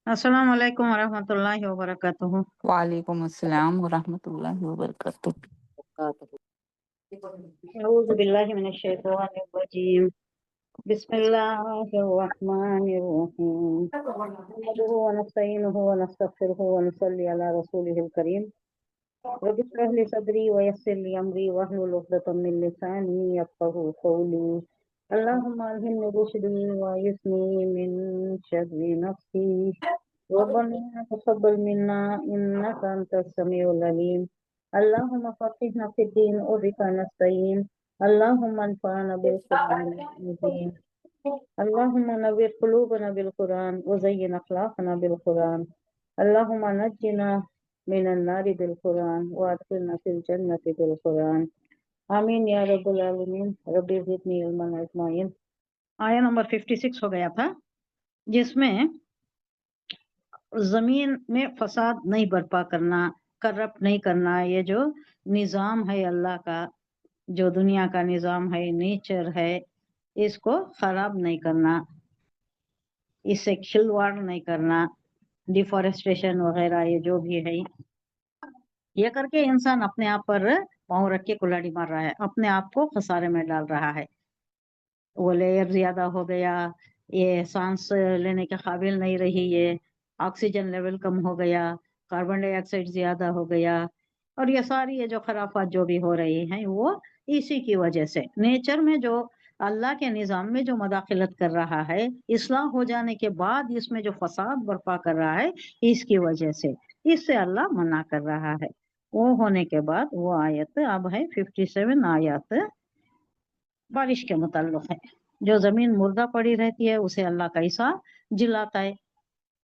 अस्सलाम वालेकुम वरहमतुल्लाहि वबरकातुहू। वालेकुम अस्सलाम वरहमतुल्लाहि वबरकातुह। अऊज़ु बिल्लाहि मिनश शैतानिर रजीम। बिस्मिल्लाहिर रहमानिर रहीम। नहमदुहु व नस्तईनुहु व नस्तगफिरुहु व नुसल्ली अला रसूलिहिल करीम। रब्बि इश्रह ली सदरी व यस्सिर ली अमरी वहलुल उक़दतम मिन लिसानी यफ़क़हू क़ौली। अल्लाहुम्मा अल्हिमनी रुश्दी व युस्नी मिन शर्रि नफ्सी। रब्बना तक़ब्बल मिन्ना इन्नका अंतस समीउल अलीम। अल्लाहुम्मा फ़क़िहना फ़िद्दीन व बिका नस्तईन। अल्लाहुम्मा अन्फ़अना बिल क़ुरआनिल अज़ीम। अल्लाहुम्मा नव्विर क़ुलूबना बिल क़ुरआन व ज़य्यिन अख़लाक़ना बिल क़ुरआन। अल्लाहुम्मा नज्जिना मिनन नारि बिल क़ुरआन व अदखिलना फ़िल जन्नति बिल क़ुरआन। आमीन या रब्बल आलमीन। रब्बि ज़िदनी इल्मन अजमाइन। आया नंबर 56 हो गया था, जिसमें जमीन में फसाद नहीं बर्पा करना, करप्ट नहीं करना। ये जो निज़ाम है अल्लाह का, जो दुनिया का निज़ाम है, नेचर है, इसको खराब नहीं करना, इससे खिलवाड़ नहीं करना, डिफॉरेस्टेशन वगैरह ये जो भी है, ये करके इंसान अपने आप पर पाँव रख के कुल्हाड़ी मार रहा है, अपने आप को खसारे में डाल रहा है। वो लेयर ज्यादा हो गया, ये सांस लेने के काबिल नहीं रही, ये ऑक्सीजन लेवल कम हो गया, कार्बन डाइऑक्साइड ज्यादा हो गया, और ये सारी ये जो खराफात जो भी हो रही हैं वो इसी की वजह से। नेचर में जो अल्लाह के निज़ाम में जो मदाखलत कर रहा है, इस्लाह हो जाने के बाद इसमें जो फसाद बर्पा कर रहा है, इसकी वजह से, इससे अल्लाह मना कर रहा है। वो होने के बाद वो आयत अब है 57 आयत बारिश के मुताल्लिक़ है। जो जमीन मुर्दा पड़ी रहती है उसे अल्लाह कैसा जिलाता है।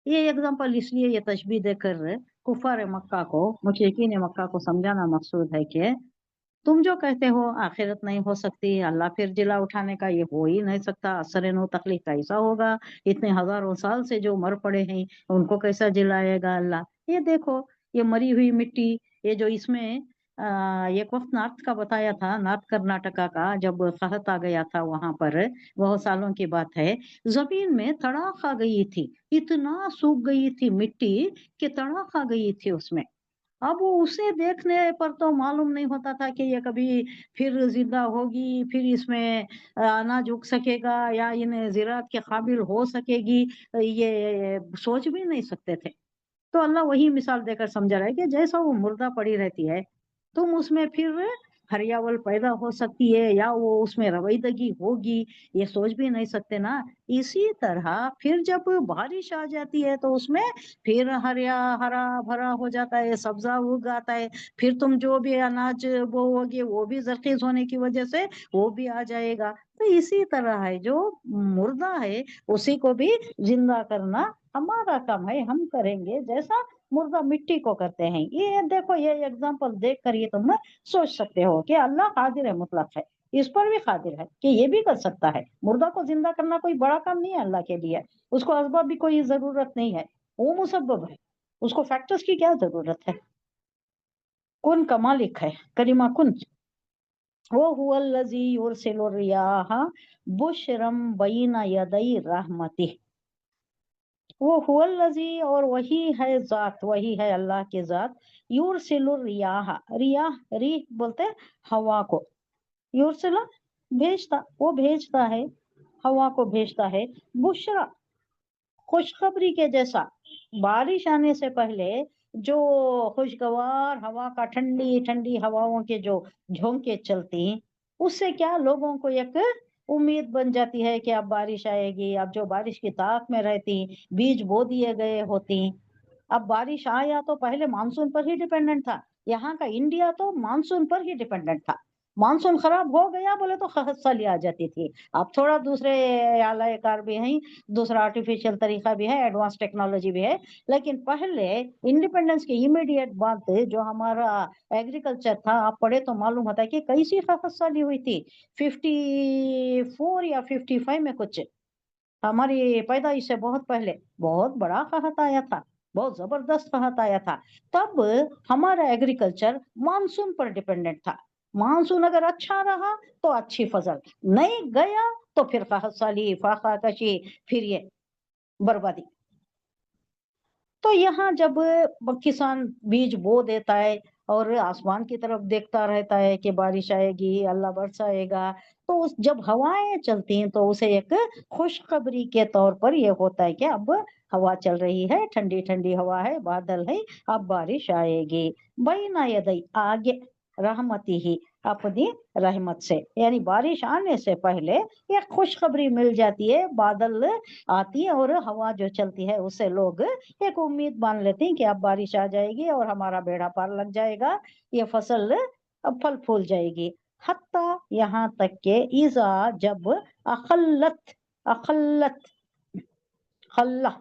ये एग्जाम्पल इसलिए ये तशबीह देकर कुफार मक्का को, मुशरिकीन मक्का को समझाना मकसूद है कि तुम जो कहते हो आखिरत नहीं हो सकती, अल्लाह फिर जिला उठाने का ये हो ही नहीं सकता, असर नो तकलीफ कैसा होगा, इतने हजारों साल से जो मर पड़े हैं उनको कैसा जिलाएगा अल्लाह। ये देखो, ये मरी हुई मिट्टी, ये जो इसमें एक वक्त नॉर्थ का बताया था, नॉर्थ कर्नाटका का, जब कहत आ गया था वहां पर, बहुत सालों की बात है, जमीन में तड़ाक आ गई थी, इतना सूख गई थी मिट्टी कि तड़ाक आ गई थी उसमें। अब वो उसे देखने पर तो मालूम नहीं होता था कि ये कभी फिर जिंदा होगी, फिर इसमें अनाज उग सकेगा या इन ज़राअत के काबिल हो सकेगी, ये सोच भी नहीं सकते थे। तो अल्लाह वही मिसाल देकर समझा रहा है कि जैसा वो मुर्दा पड़ी रहती है, तुम उसमें फिर हरियावल पैदा हो सकती है या वो उसमें रवैदगी होगी, ये सोच भी नहीं सकते ना। इसी तरह फिर जब बारिश आ जाती है तो उसमें फिर हरा भरा हो जाता है, सब्जा उग आता है, फिर तुम जो भी अनाज बोओगे वो भी जरखेज होने की वजह से वो भी आ जाएगा। तो इसी तरह है, जो मुर्दा है उसी को भी जिंदा करना हमारा काम है, हम करेंगे जैसा मुर्दा मिट्टी को करते हैं। ये देखो, ये एग्जांपल देख कर ये तुम सोच सकते हो कि अल्लाह कादिर है, मुतलक है, इस पर भी कादिर है कि ये भी कर सकता है। मुर्दा को जिंदा करना कोई बड़ा काम नहीं है अल्लाह के लिए, उसको असबाब भी कोई जरूरत नहीं है, वो मुसब्बब है, उसको फैक्टर्स की क्या जरूरत है। कुन का मालिक है, करीमा कुन। वो हुवल्लज़ी युरसिलुर रियाह बुशरम बैना यदै रहमतिह। वो हुवल्लज़ी, और वही है जात, वही है अल्लाह की जात। युरसिलुर रियाह, रियाह रीह बोलते हैं हवा को, युरसिला भेजता, वो भेजता है, हवा को भेजता है। बुशरा खुशखबरी के जैसा, बारिश आने से पहले जो खुशगवार हवा का, ठंडी ठंडी हवाओं के जो झोंके चलती, उससे क्या लोगों को एक उम्मीद बन जाती है कि अब बारिश आएगी। अब जो बारिश की ताक में रहती, बीज बो दिए गए होती, अब बारिश आया तो पहले मानसून पर ही डिपेंडेंट था। यहाँ का इंडिया तो मानसून पर ही डिपेंडेंट था। मानसून खराब हो गया बोले तो खसली आ जाती थी। अब थोड़ा दूसरे आलाए कार भी हैं, दूसरा आर्टिफिशियल तरीका भी है, एडवांस टेक्नोलॉजी भी है, लेकिन पहले इंडिपेंडेंस के इमीडिएट बाद जो हमारा एग्रीकल्चर था, आप पढ़े तो मालूम होता है कि कैसी खसली हुई थी। 54 या 55 में कुछ, हमारी पैदाइश से बहुत पहले बहुत बड़ा कहत आया था, बहुत जबरदस्त कहत आया था। तब हमारा एग्रीकल्चर मानसून पर डिपेंडेंट था। मानसून अगर अच्छा रहा तो अच्छी फसल, नहीं गया तो फिर कहत साली, फाका कशी, फिर ये बर्बादी। تو यहाँ जब किसान बीज बो देता है और आसमान की तरफ देखता रहता है कि बारिश आएगी, अल्लाह बरसाएगा, तो जब हवाएं चलती हैं तो उसे एक खुशखबरी के तौर पर ये होता है कि अब हवा चल रही है, ठंडी ठंडी हवा है, बादल है, अब बारिश आएगी। बैना यदई, आगे, रहमती ही, अपनी रहमत से, यानी बारिश आने से पहले एक खुशखबरी मिल जाती है, बादल आती है और हवा जो चलती है उससे लोग एक उम्मीद मान लेते हैं कि अब बारिश आ जाएगी और हमारा बेड़ा पार लग जाएगा, ये फसल अब फल फूल जाएगी। हत्ता, यहाँ तक के, इजा, जब, अखल्लत, अखल्लत, खल्ला,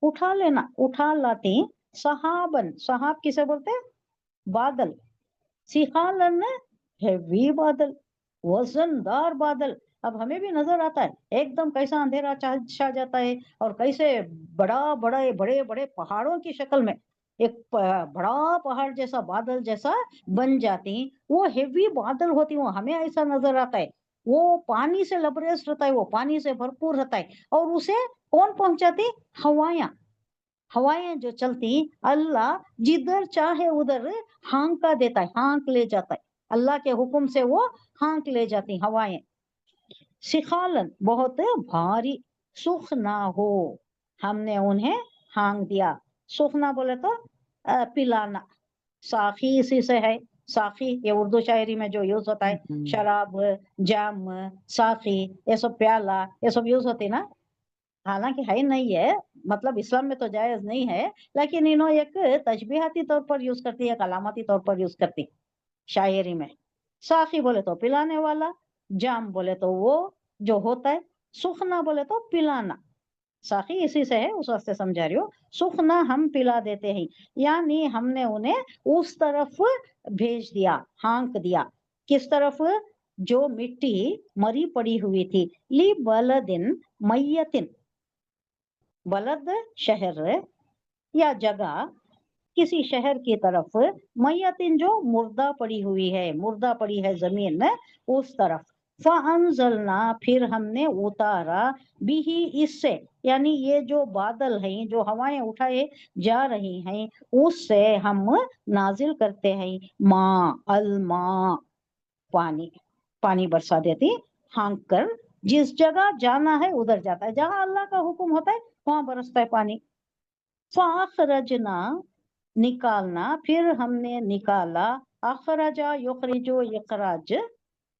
उठा लेना, उठा लाती, सहाबन, सहाब किसे बोलते हैं? बादल, सिहालन, हेवी बादल, वजनदार बादल। अब हमें भी नजर आता है एकदम कैसा अंधेरा छा जाता है और कैसे बड़े बड़े पहाड़ों की शक्ल में एक बड़ा पहाड़ जैसा बादल जैसा बन जाती, वो हेवी बादल होती, वो हमें ऐसा नजर आता है। वो पानी से लबरेज रहता है, वो पानी से भरपूर रहता है और उसे कौन पहुंचाती? हवाएं, हवाएं जो चलती, अल्लाह जिधर चाहे उधर हाँका देता है, हाँक ले जाता है, अल्लाह के हुक्म से वो हाँक ले जाती हवाएं। सिखालन, बहुत भारी, सुख ना हो, हमने उन्हें हाँक दिया। सुख ना बोले तो पिलाना, साखी इसी से है, साखी ये उर्दू शायरी में जो यूज होता है, शराब, जाम, साखी, ये सब प्याला, ये सब यूज होती ना, हालांकि है नहीं है, मतलब इस्लाम में तो जायज नहीं है, लेकिन इन्होंने एक तशबीहाती तौर पर यूज करती है, एक अलामती तौर पर यूज करती शायरी में। साखी बोले तो पिलाने वाला, जाम बोले तो वो जो होता है, सुखना बोले तो पिलाना, साखी इसी से है, उस वास्ते समझा रही हो। सुखना हम पिला देते हैं, यानी हमने उन्हें उस तरफ भेज दिया, हाँक दिया। किस तरफ? जो मिट्टी मरी पड़ी हुई थी, ली बलदिन मैयतिन, बलद शहर या जगह, किसी शहर की तरफ, मैयतिन जो मुर्दा पड़ी हुई है, मुर्दा पड़ी है जमीन, उस तरफ। फअंजलना, फिर हमने उतारा, बिही, इससे, यानी ये जो बादल हैं, जो हवाएं उठाए जा रही हैं, उससे हम नाजिल करते हैं, माँ, अलमा, पानी, पानी बरसा देती, हाँक कर। जिस जगह जाना है उधर जाता है, जहां अल्लाह का हुक्म होता है वहां बरसता है पानी। फाखरजना, निकालना, फिर हमने निकाला, अखरजा, युखरिजो, इखराज,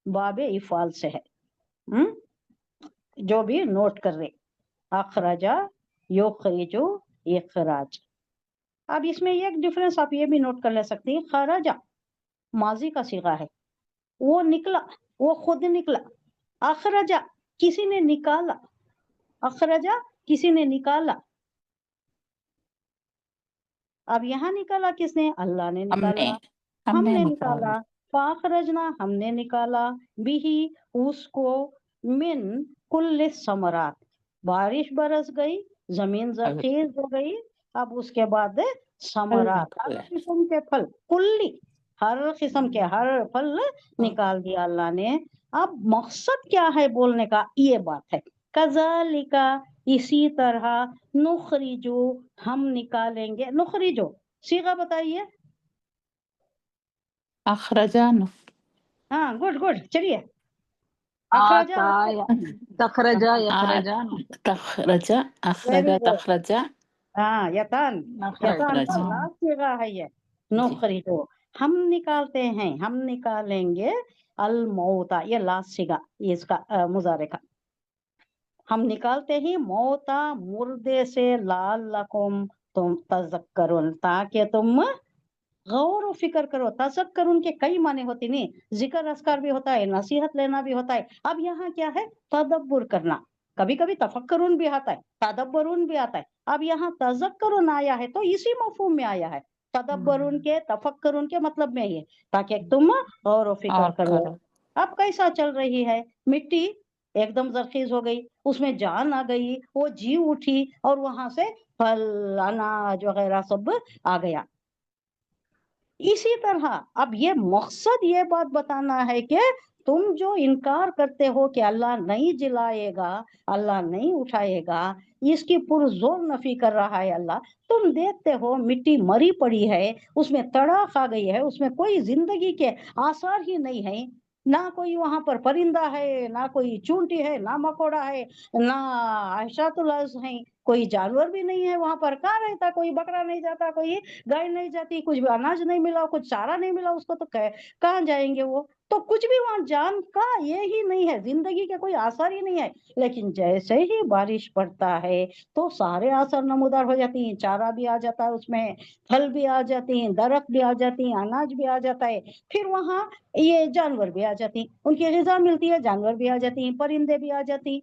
बाबे इफाल से है, जो भी नोट कर रहे, अखरजा, युखरिजो, इखराज। अब इसमें एक डिफरेंस आप ये भी नोट कर ले सकते हैं, खरजा माजी का सीगा है, वो निकला, वो खुद निकला। अखरजा, किसी ने निकाला, अखरजा, किसी ने निकाला। अब यहाँ निकाला किसने? अल्लाह ने निकाला, हमने निकाला। फाखरजना, हमने निकाला, बिही, उसको, मिन कुल्ल समरात, बारिश बरस गई, जमीन जरखेज हो गई। अब उसके बाद समरात, हर किस्म के फल, कुल्ली, हर किस्म के हर फल निकाल दिया अल्लाह ने। अब मकसद क्या है बोलने का? ये बात है, कज़ालिका, इसी तरह, नुखरिजो, हम निकालेंगे, नुखरिजो सीगा बताइए। अखरजा, हाँ, गुड गुड, चलिए। आता, तखरजा, यखरजा, तखरजा, वेरी अखरजा, गुड। तखरजा, हाँ, यतान, यतान का नखरजा। लास्ट सीगा है ये, नुखरिजो, हम निकालते हैं, हम निकालेंगे, अल मौता, ये लास्ट सीगा इसका मुजारे का, हम निकालते ही मौता, मुर्दे से, लाल लकुम, तुम तजक्करुन, ताकि तुम गौर और फिक्र करो। तजक्करुन के कई माने होते नहीं, जिक्र अस्कार भी होता है, नसीहत लेना भी होता है। अब यहाँ क्या है? तदब्बुर करना, कभी कभी तफक्करुन भी आता है, तदब्बरुन भी आता है। अब यहाँ तजक्करुन आया है तो इसी मफहूम में आया है, तदब्बरुन के, तफक्करुन के मतलब में ये, ताकि तुम गौर और फिक्र करो। अब कैसा चल रही है मिट्टी? एकदम जरखीज हो गई, उसमें जान आ गई, वो जी उठी और वहां से फल, अनाज वगैरह सब आ गया। इसी तरह अब ये मकसद ये बात बताना है कि तुम जो इनकार करते हो कि अल्लाह नहीं जिलाएगा, अल्लाह नहीं उठाएगा, इसकी पुरजोर नफी कर रहा है अल्लाह। तुम देखते हो मिट्टी मरी पड़ी है, उसमें तड़ा खा गई है, उसमें कोई जिंदगी के आसार ही नहीं है, ना कोई वहां पर परिंदा है, ना कोई चूंटी है, ना मकोड़ा है, ना आयशातुल्लाज है, कोई जानवर भी नहीं है वहां पर। कहाँ रहता? कोई बकरा नहीं जाता, कोई गाय नहीं जाती, कुछ भी अनाज नहीं मिला, कुछ चारा नहीं मिला उसको, तो कहाँ जाएंगे वो? तो कुछ भी वहां जान का ये ही नहीं है, जिंदगी के कोई आसार ही नहीं है। लेकिन जैसे ही बारिश पड़ता है तो सारे आसार नमूदार हो जाती हैं, चारा भी आ जाता है उसमें, फल भी आ जाती हैं, दरख्त भी आ जाती हैं, अनाज भी आ जाता है। फिर वहां ये जानवर भी आ जाती हैं, उनकी ग़िज़ा मिलती है, जानवर भी आ जाती हैं, परिंदे भी आ जाती हैं,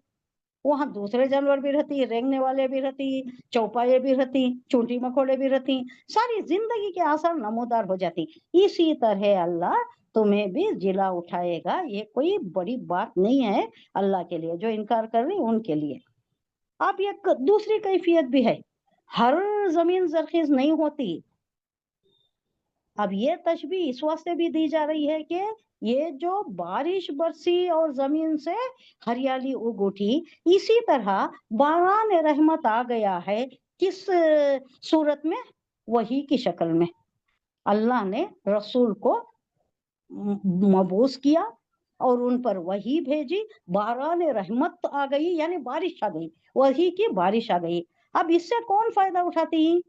वहां दूसरे जानवर भी रहती है, रेंगने वाले भी रहती, चौपाए भी रहती, चूंटी मकोड़े भी रहती, सारी जिंदगी के आसार नमूदार हो जाती। इसी तरह अल्लाह तुम्हें भी जिला उठाएगा, ये कोई बड़ी बात नहीं है अल्लाह के लिए, जो इनकार कर रहे उनके लिए। अब एक दूसरी कैफियत भी है, हर जमीन जरखेज नहीं होती। अब ये तशबीह इस वास्ते भी दी जा रही है कि ये जो बारिश बरसी और जमीन से हरियाली उग उठी, इसी तरह बारान रहमत आ गया है। किस सूरत में? वही की शक्ल में। अल्लाह ने रसूल को मबूस किया और उन पर वही भेजी, बारान रहमत आ गई, यानी बारिश आ गई, वही की बारिश आ गई। अब इससे कौन फायदा उठाती?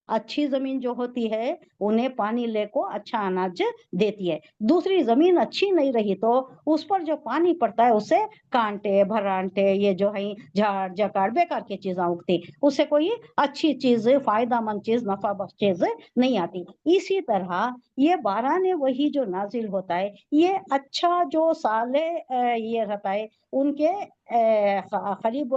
अच्छी जमीन जो होती है उन्हें पानी लेको अच्छा अनाज देती है। दूसरी जमीन अच्छी नहीं रही तो उस पर जो पानी पड़ता है उससे कांटे भरांटे, ये जो है झाड़ जकाड़ बेकार की चीजें उगती, उससे कोई अच्छी चीज, फायदामंद चीज, नफा बख्श चीज नहीं आती। इसी तरह ये बाराने वही जो नाजिल होता है, ये अच्छा जो साले ये रहता है उनके करीब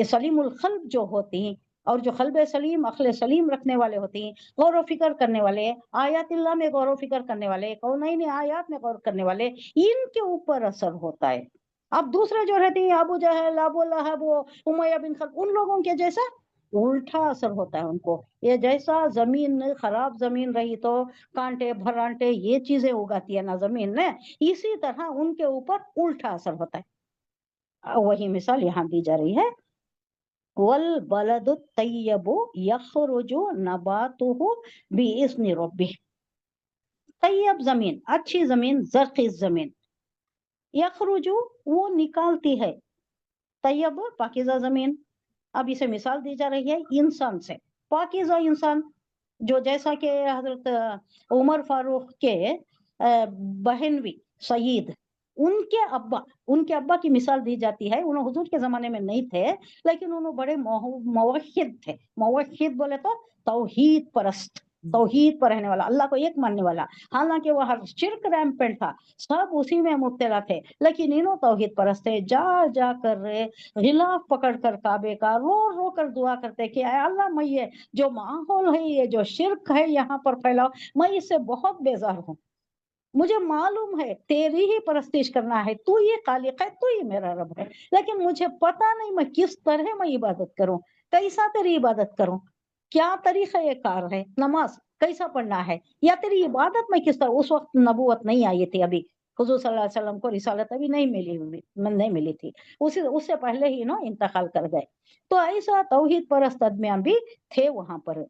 सलीमुल खल्ब जो होती हैं, और जो कल्ब सलीम अक्ल सलीम रखने वाले होते हैं, गौर फिक्र करने वाले, आयातिल्लाह में गौर फिक्र करने वाले, कौनैन आयात में गौर करने वाले, इनके ऊपर असर होता है। अब दूसरे जो रहते हैं अबू जहल, अबू लहब, उमैया बिन खल्फ, उन लोगों के जैसा उल्टा असर होता है उनको। ये जैसा जमीन खराब जमीन रही तो कांटे भरांटे ये चीजें उगाती है ना जमीन ने, इसी तरह उनके ऊपर उल्टा असर होता है। वही मिसाल यहाँ दी जा रही है, वल बलदु तय्यबु यखरुजु नबातुहु बिइज़्नि रब्बिह। तय्यब जमीन, अच्छी जमीन, जरखीज जमीन, यखरुजु वो निकालती है, तय्यब पाकीज़ा जमीन। अब इसे मिसाल दी जा रही है इंसान से, पाकीज़ा इंसान जो जैसा कि हजरत उमर फारूक के बहनवी सईद, उनके अब्बा की मिसाल दी जाती है। उन्होंने हुजूर के जमाने में नहीं थे, लेकिन उन्होंने बड़े मुवहिद थे। मुवहिद बोले तो तौहीद परस्त, तौहीद पर रहने वाला, अल्लाह को एक मानने वाला। हालांकि वह हर शिर्क रैम्पेंट था, सब उसी में मुब्तला थे, लेकिन इन्हों तौहीद परस्त थे। जा जा कर गिलाफ पकड़ कर काबे का रो रो कर दुआ करते कि अल्लाह, मैं ये जो माहौल है, ये जो शिर्क है यहाँ पर फैला, मैं इससे बहुत बेजार हूँ। मुझे मालूम है तेरी ही परस्तिश करना है, तू ही खालिक है, तू ही मेरा रब है, लेकिन मुझे पता नहीं मैं किस तरह मैं इबादत करूं, कैसा तेरी इबादत करूं, क्या तरीका ये कार है, नमाज कैसा पढ़ना है, या तेरी इबादत में किस तरह। उस वक्त नबूवत नहीं आई थी, अभी हुजूर सल्लल्लाहु अलैहि वसल्लम को रिसालत अभी नहीं मिली थी, उससे पहले ही ना इंतकाल कर गए। तो ऐसा तौहीद परस्त आदमियां भी थे वहां पर,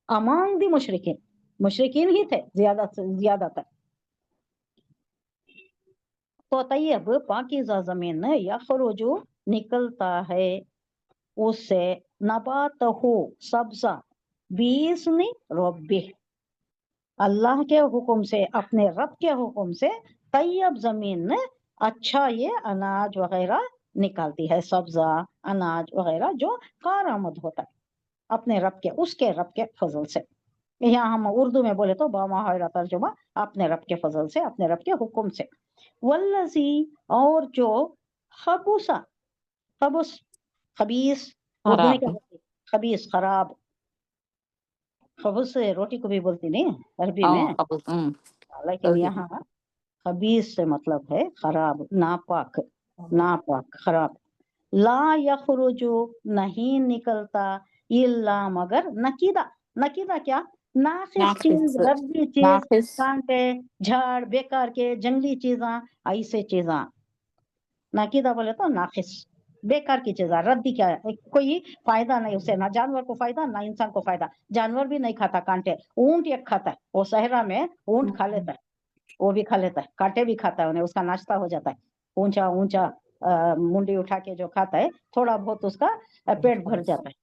अमांग दी मुशरिकीन ही थे ज्यादातर। तो तैयब पाकीज़ा जमीन यखरुजु निकलता है उससे, नबातहु सब्जा बिइज़्नि रब्बिह, अल्लाह के हुक्म से, अपने रब के हुक्म से तैयब जमीन अच्छा ये अनाज वगैरह निकालती है, सब्जा अनाज वगैरह जो कारामद होता है अपने रब के, उसके रब के फजल से। यहाँ हम उर्दू में बोले तो बामाहिरा तर्जुमा, अपने रब के फजल से, अपने रब के हुक्म से। वल्लजी, और जो खबूसा, खबूस खबीस, उर्दू में क्या खराब। बोलते? खबीस, खराब। खबूस रोटी को भी बोलती नहीं अरबी में, लेकिन यहाँ खबीस से मतलब है खराब, नापाक, नापाक, खराब। ला यखरुजु, नहीं निकलता, इल्ला मगर, नकीदा, नकीदा क्या? नाकिस चीज, रद्दी चीज, कांटे झाड़ बेकार के जंगली चीजा, ऐसे चीजा। नाकीदा बोले तो नाकिस, बेकार की चीज है, रद्दी क्या है, कोई फायदा नहीं उससे, ना जानवर को फायदा ना इंसान को फायदा। जानवर भी नहीं खाता कांटे, ऊंट एक खाता है, वो सहरा में ऊंट खा लेता है, वो भी खा लेता है, कांटे भी खाता है, उन्हें उसका नाश्ता हो जाता है। ऊंचा ऊंचा मुंडी उठा के जो खाता है, थोड़ा बहुत उसका पेट भर जाता है,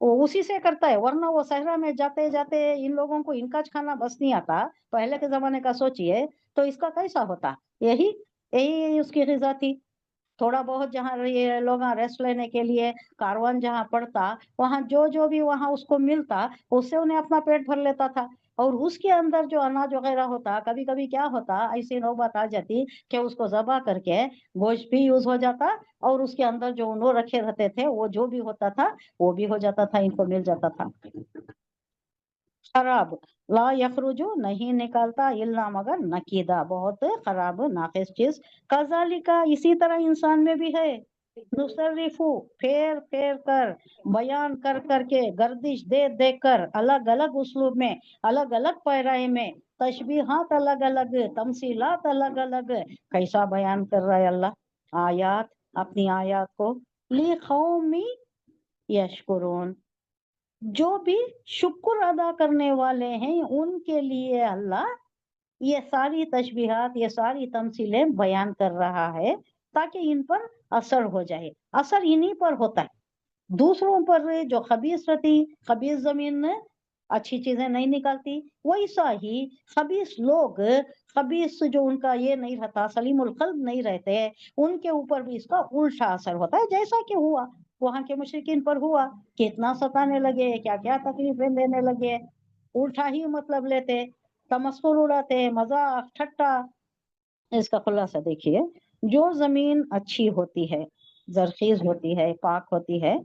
वो उसी से करता है। वरना वो सहरा में जाते जाते इन लोगों को इनका खाना बस नहीं आता, पहले के जमाने का सोचिए तो इसका कैसा होता। यही यही उसकी ग़िज़ा थी। थोड़ा बहुत जहाँ ये लोग रेस्ट लेने के लिए कारवान जहाँ पड़ता, वहाँ जो जो भी वहाँ उसको मिलता, उससे उन्हें अपना पेट भर लेता था। और उसके अंदर जो अनाज वगैरह होता, कभी कभी क्या होता, ऐसी नौबत आ जाती कि उसको ज़बा करके गोश्त भी यूज हो जाता, और उसके अंदर जो उन्हों रखे रहते थे वो जो भी होता था वो भी हो जाता था, इनको मिल जाता था। खराब, ला यखरुजु नहीं निकालता, इल्ला मगर नकीदा, बहुत खराब नाकिस चीज। कजालिका इसी तरह इंसान में भी है, नुसर्रिफु फेर फेर कर, बयान कर करके, गर्दिश दे दे कर, अलग अलग उसलूब में, अलग अलग पैराए में, तशबीहात अलग अलग, तमसीलात अलग अलग। कैसा बयान कर रहा है अल्लाह आयात, अपनी आयात को, ली कौमी यशकुरून, जो भी शुक्र अदा करने वाले हैं उनके लिए अल्लाह ये सारी तशबीहात, ये सारी तमसीलें बयान कर रहा है, ताकि इन पर असर हो जाए। असर इन्हीं पर होता है, दूसरों पर जो खबीस रहती, खबीस जमीन अच्छी चीजें नहीं निकालती, वैसा ही खबीस लोग, खबीस जो उनका ये नहीं रहता, सलीमुल कल्ब नहीं रहते, उनके ऊपर भी इसका उल्टा असर होता है। जैसा कि हुआ वहां के मुशरिकीन पर हुआ, कितना सताने लगे, क्या क्या तकलीफें देने लगे, उल्टा ही मतलब लेते, तमस्कुर उड़ाते, मजाक ठट्टा। इसका खुलासा देखिए, जो जमीन अच्छी होती है, जरखीज होती है, पाक होती है,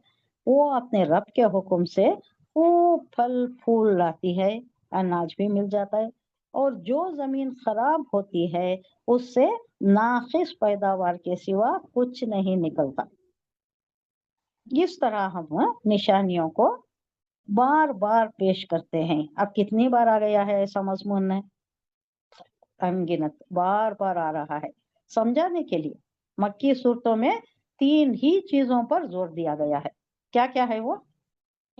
वो अपने रब के हुक्म से खूब फल फूल लाती है, अनाज भी मिल जाता है। और जो जमीन खराब होती है उससे नाकिस पैदावार के सिवा कुछ नहीं निकलता। इस तरह हम निशानियों को बार बार पेश करते हैं। अब कितनी बार आ गया है ऐसा मजमून है, अनगिनत बार बार आ रहा है समझाने के लिए। मक्की सूरतों में 3 ही चीजों पर जोर दिया गया है। क्या क्या है वो?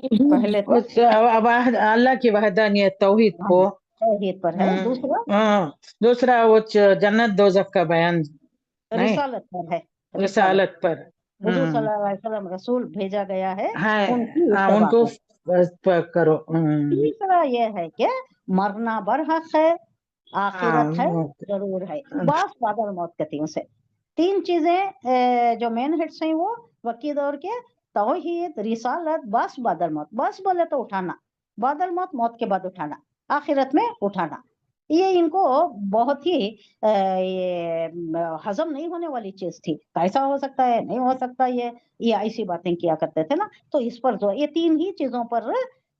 पहले तो अल्लाह की वहदानियत तौहीद को, तौहीद पर है, दूसरा दूसरा वो जन्नत दोजख का बयान नहीं, रिसालत पर है, रिसालत पर, हुजूर सल्लल्लाहु अलैहि वसल्लम रसूल भेजा गया है, उनकी उनको इत्तबा करो। तीसरा ये है कि मरना बरहक है, आखिरत है जरूर है, बास बादल मौत के 3 से 3 चीजें जो मेन हेड्स हैं वो वक्की दौर के, तौहीद, रिसालत, बास बादल मौत। बस बोले तो उठाना, बादल मौत मौत के बाद उठाना, आखिरत में उठाना। ये इनको बहुत ही ये हजम नहीं होने वाली चीज थी, कैसा हो सकता है, नहीं हो सकता, ये ऐसी बातें किया करते थे ना। तो इस पर जो ये 3 ही चीजों पर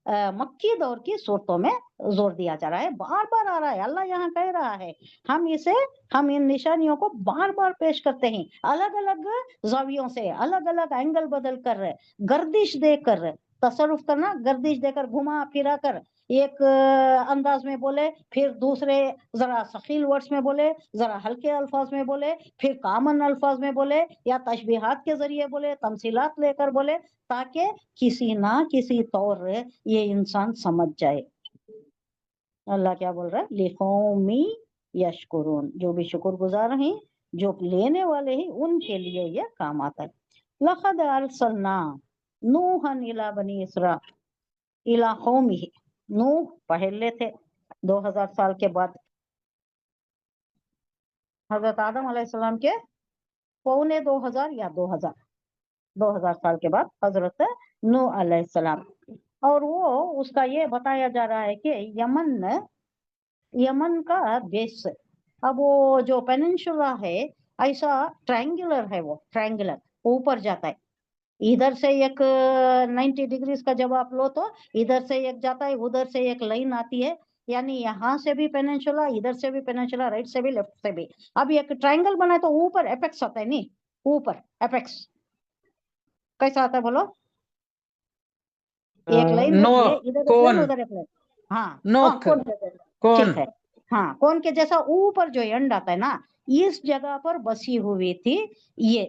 मक्की दौर की सूरतों में जोर दिया जा रहा है, बार बार आ रहा है। अल्लाह यहाँ कह रहा है, हम इन निशानियों को बार बार पेश करते हैं, अलग अलग जावियों से, अलग अलग एंगल बदल कर, गर्दिश देकर, तसरुफ करना, गर्दिश देकर, घुमा फिरा कर, एक अंदाज में बोले, फिर दूसरे जरा सखील वर्ड्स में बोले, जरा हल्के अल्फाज में बोले, फिर कॉमन अल्फाज में बोले, या तशबीहात के जरिए बोले, तमसीलात लेकर बोले, ताकि किसी ना किसी तौर ये इंसान समझ जाए। अल्लाह क्या बोल रहा है, लिकौमी यशकुरून, जो भी शुक्रगुजार हैं, जो लेने वाले हैं, उनके लिए ये काम आता है। लक़द अरसलना नूहन इला बनी इसराइल इला कौमिही, नूह पहले थे 2000 साल के बाद, हजरत आदम अलैहिस्सलाम के पौने 2000 या 2000 साल के बाद हजरत नूह अलैहिस्सलाम। और वो उसका ये बताया जा रहा है कि यमन का बेस, अब वो जो पेनिनसुला है ऐसा ट्रायंगुलर है, वो ट्रायंगुलर ऊपर जाता है, इधर से एक 90 डिग्रीज का जब आप लो तो इधर से एक जाता है, उधर से एक लाइन आती है, यानी यहाँ से भी पेनिनसुला, इधर से भी पेनिनसुला, राइट से भी लेफ्ट से भी। अब एक ट्रायंगल बना है तो ऊपर एपेक्स आता है, नहीं ऊपर एपेक्स कैसा आता है बोलो? एक लाइन होती है, इधर एक लाइन उधर एक लाइन, हाँ ठीक है, हाँ कौन के जैसा ऊपर जो एंड आता है ना, इस जगह पर बसी हुई थी ये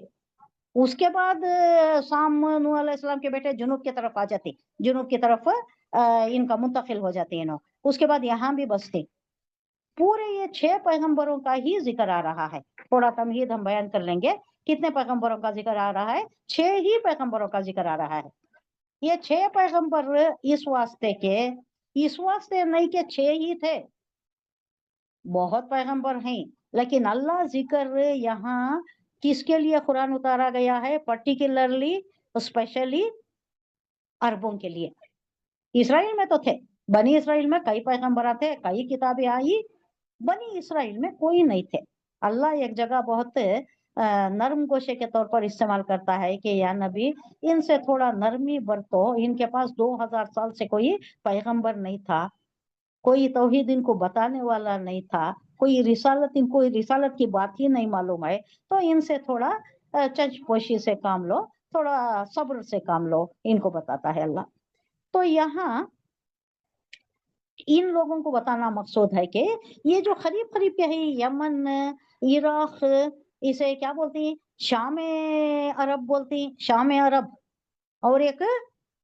उसके बाद शाम नूह अलैहिस्सलाम के बेटे जुनूब की तरफ आ जाते, जुनूब की तरफ इनका मुंतकिल हो जाते हैं। उसके बाद यहाँ भी बसते। पूरे ये 6 पैगंबरों का ही जिक्र आ रहा है। थोड़ा तमहीद हम बयान कर लेंगे, कितने पैगंबरों का जिक्र आ रहा है? 6 ही पैगंबरों का जिक्र आ रहा है। ये 6 पैगंबर इस वास्ते नहीं के 6 ही थे, बहुत पैगंबर हैं, लेकिन अल्लाह जिक्र यहाँ किसके लिए कुरान उतारा गया है? पर्टिकुलरली, स्पेशली अरबों के लिए। इसराइल में तो थे, बनी इसराइल में कई पैगंबर थे, कई किताबें आई, बनी इसराइल में कोई नहीं थे। अल्लाह एक जगह बहुत नरम गोशे के तौर पर इस्तेमाल करता है कि या नबी, इनसे थोड़ा नरमी बरतो, इनके पास 2000 साल से कोई पैगंबर नहीं था, कोई तौहीद इनको बताने वाला नहीं था, कोई रिसालत की बात ही नहीं मालूम है, तो इनसे थोड़ा चंचपोशी से काम लो, थोड़ा सब्र से काम लो, इनको बताता है अल्लाह। तो यहाँ इन लोगों को बताना मकसूद है कि ये जो करीब करीब के है, यमन, इराक, इसे क्या बोलती हैं? शाम अरब बोलती हैं, शाम अरब। और एक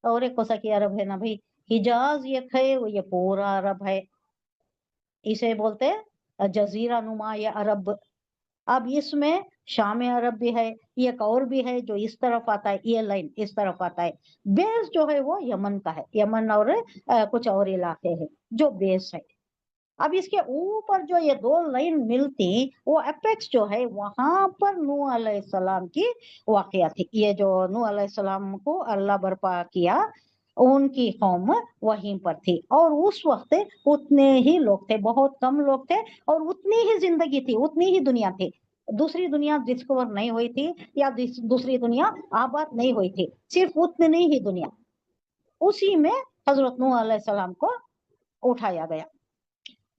कौन सा की अरब है ना भाई? हिजाज एक है, वो ये पूरा अरब है, इसे बोलते हैं जजीरा नुमा या अरब। अब इसमें शाम अरब भी है, एक और भी है जो इस तरफ आता है, ये लाइन इस तरफ आता है। बेस जो है वो यमन का है, यमन और कुछ और इलाके हैं जो बेस है। अब इसके ऊपर जो ये 2 लाइन मिलती, वो एपेक्स जो है, वहां पर नूह अलैहिस्सलाम की वाकया थी। ये जो नूह अलैहिस्सलाम को अल्लाह बर्पा किया, उनकी कौम वहीं पर थी, और उस वक्त उतने ही लोग थे, बहुत कम लोग थे, और उतनी ही जिंदगी थी, उतनी ही दुनिया थी। दूसरी दुनिया डिस्कवर नहीं हुई थी, या दूसरी दुनिया आबाद नहीं हुई थी, सिर्फ उतनी ही दुनिया। उसी में हजरत नूह अलैहिस्सलाम को उठाया गया।